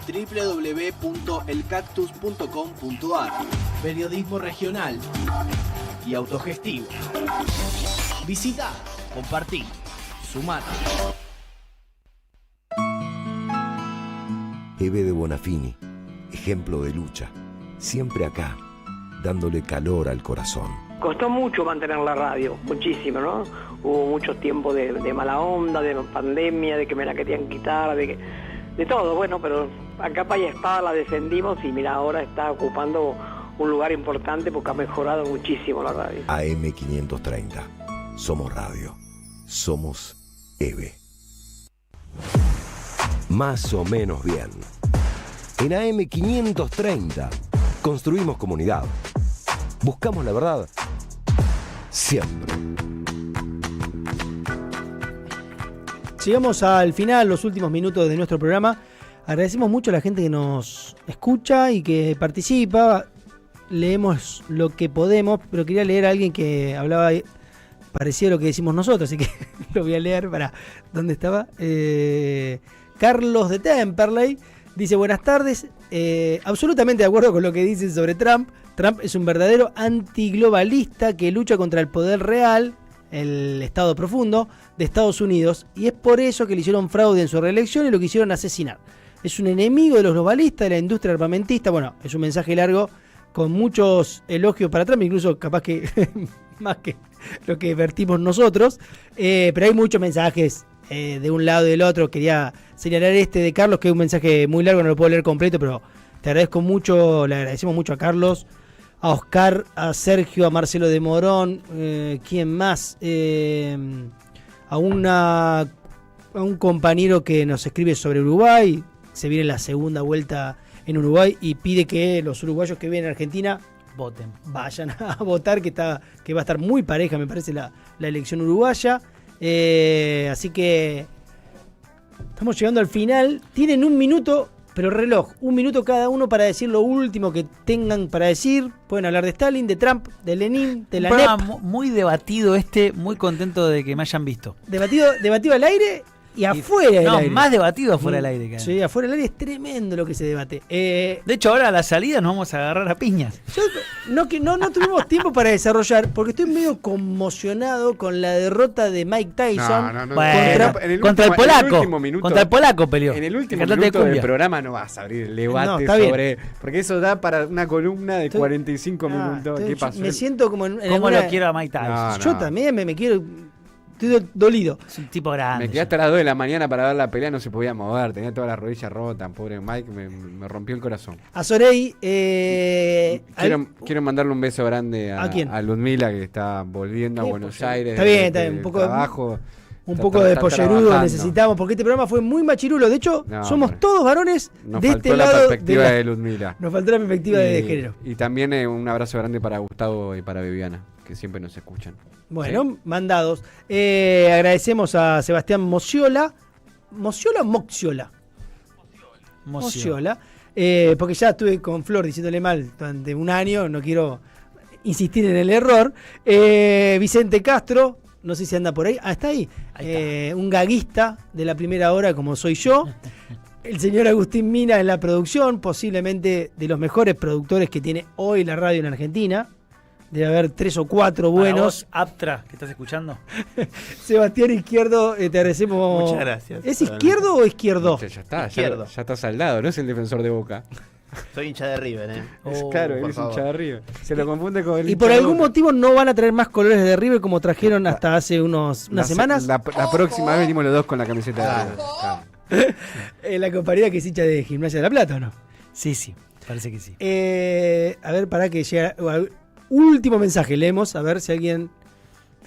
www.elcactus.com.ar. Periodismo regional y autogestivo. Visita, compartí, sumate. Eve de Bonafini, ejemplo de lucha, siempre acá, dándole calor al corazón. Costó mucho mantener la radio, muchísimo, ¿no? Hubo mucho tiempo de mala onda, de pandemia, de que me la querían quitar, de todo, bueno, pero a capa y espada la defendimos y mira, ahora está ocupando un lugar importante porque ha mejorado muchísimo la radio. AM530, somos Radio, somos Eve. Más o menos bien. En AM530 construimos comunidad. Buscamos la verdad siempre. Llegamos al final, los últimos minutos de nuestro programa. Agradecemos mucho a la gente que nos escucha y que participa. Leemos lo que podemos, pero quería leer a alguien que hablaba parecido a lo que decimos nosotros, así que lo voy a leer para dónde estaba. Carlos de Temperley dice: buenas tardes, absolutamente de acuerdo con lo que dicen sobre Trump. Trump es un verdadero antiglobalista que lucha contra el poder real, el Estado profundo de Estados Unidos, y es por eso que le hicieron fraude en su reelección y lo quisieron asesinar. Es un enemigo de los globalistas, de la industria armamentista. Bueno, es un mensaje largo con muchos elogios para Trump, incluso capaz que más que lo que vertimos nosotros, pero hay muchos mensajes de un lado y del otro. Quería señalar este de Carlos, que es un mensaje muy largo, no lo puedo leer completo, pero te agradezco mucho, le agradecemos mucho a Carlos, a Oscar, a Sergio, a Marcelo de Morón, ¿quién más? A un compañero que nos escribe sobre Uruguay, se viene la segunda vuelta en Uruguay y pide que los uruguayos que viven en Argentina voten, vayan a votar, que va a estar muy pareja, me parece, la elección uruguaya. Así que estamos llegando al final. Tienen un minuto, pero reloj, un minuto cada uno para decir lo último que tengan para decir. Pueden hablar de Stalin, de Trump, de Lenin, de la NEP. Muy debatido muy contento de que me hayan visto. Debatido al aire y afuera del aire. No, más debatido afuera del aire. Sí, afuera del aire es tremendo lo que se debate. De hecho, ahora a la salida nos vamos a agarrar a piñas. No tuvimos tiempo para desarrollar, porque estoy medio conmocionado con la derrota de Mike Tyson. Contra el polaco. Contra el polaco peleó. En el último minuto del programa no vas a abrir el debate sobre... Porque eso da para una columna de 45 minutos. ¿Qué pasó? Me siento como en ¿Cómo lo quiero a Mike Tyson? Yo también me quiero... Estoy dolido. Es un tipo grande. Me quedé hasta las 2 de la mañana para ver la pelea, no se podía mover, tenía todas las rodillas rotas, pobre Mike, me rompió el corazón. A Sorey, quiero mandarle un beso grande a Ludmila, que está volviendo a Buenos Aires. Está bien, un poco trabajo. Un poco de pollerudo necesitamos, porque este programa fue muy machirulo. De hecho, somos todos varones de este lado. Nos faltó la perspectiva de Ludmila. Nos faltó la perspectiva de género. Y también un abrazo grande para Gustavo y para Viviana, que siempre nos escuchan. Bueno, ¿sí? Mandados. Agradecemos a Sebastián Mociola. ¿Mociola o Mocciola? Mociola. Porque ya estuve con Flor diciéndole mal durante un año. No quiero insistir en el error. Vicente Castro, no sé si anda por ahí. Ah, está ahí. Un gaguista de la primera hora, como soy yo. El señor Agustín Mina en la producción, posiblemente de los mejores productores que tiene hoy la radio en Argentina. Debe haber 3 o 4 buenos. Para vos, Aptra, que estás escuchando. Sebastián Izquierdo, te agradecemos. Muchas gracias. ¿Es izquierdo o izquierdo? Ya está, Izquierdo. ya está saldado, no es el defensor de Boca. Soy hincha de River, Claro, por él es favor. hincha de River. Se lo confunde con el Y hincha por de algún Boca. motivo no van a traer más colores de River como trajeron hasta hace unas semanas. La próxima vez venimos los dos con la camiseta de River. Claro. La compañía que es hincha de Gimnasia de la Plata, ¿o no? Sí, parece que sí. A ver, para que llega. Último mensaje, leemos, a ver si alguien.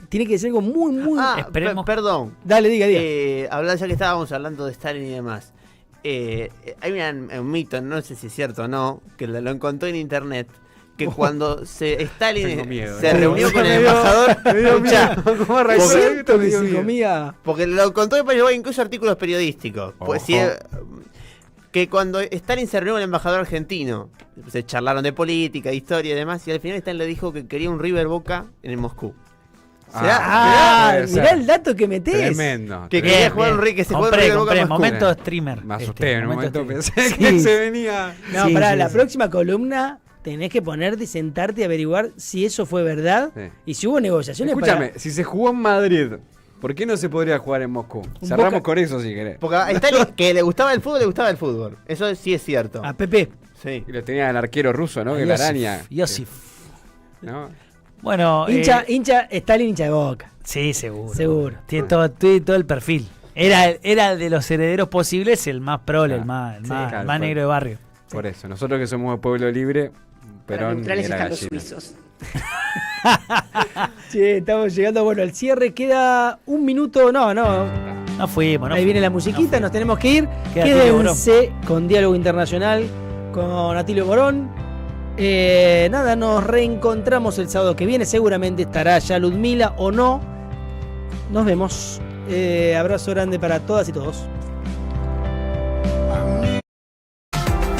Tiene que decir algo muy. Esperemos. Perdón. Dale, diga. Hablando, ya que estábamos hablando de Stalin y demás. Hay un mito, no sé si es cierto o no, que lo encontré en internet. Que cuando Stalin se reunió con el embajador. Porque lo encontré y llevó incluso artículos periodísticos. Pues sí, que cuando Stalin se reunió con el embajador argentino, se charlaron de política, de historia y demás, y al final Stalin le dijo que quería un River Boca en Moscú. Mirá el dato que metés. Tremendo. Que quería jugar un River, que se juega un River Boca en Moscú. Momento streamer. Me asusté, en un momento streamer. pensé que se venía. No, la próxima columna tenés que ponerte y sentarte y averiguar si eso fue verdad y si hubo negociaciones. Escúchame, si se jugó en Madrid, ¿por qué no se podría jugar en Moscú? Cerramos con eso si querés. Porque a Stalin, que le gustaba el fútbol. Eso sí es cierto. A Pepe. Sí. Y lo tenía el arquero ruso, ¿no? Que la araña. Yosif. ¿No? Bueno. Stalin hincha de Boca. Sí, seguro. Tiene todo el perfil. Era de los herederos posibles el más prole, el más negro de barrio. Por eso, nosotros que somos pueblo libre, Perón era gallina. Che, estamos llegando al cierre. Queda un minuto. No fuimos. Ahí viene la musiquita, nos tenemos que ir. Quédense con Diálogo Internacional con Atilio Borón. Nos reencontramos el sábado que viene. Seguramente estará ya Ludmila o no. Nos vemos. Abrazo grande para todas y todos.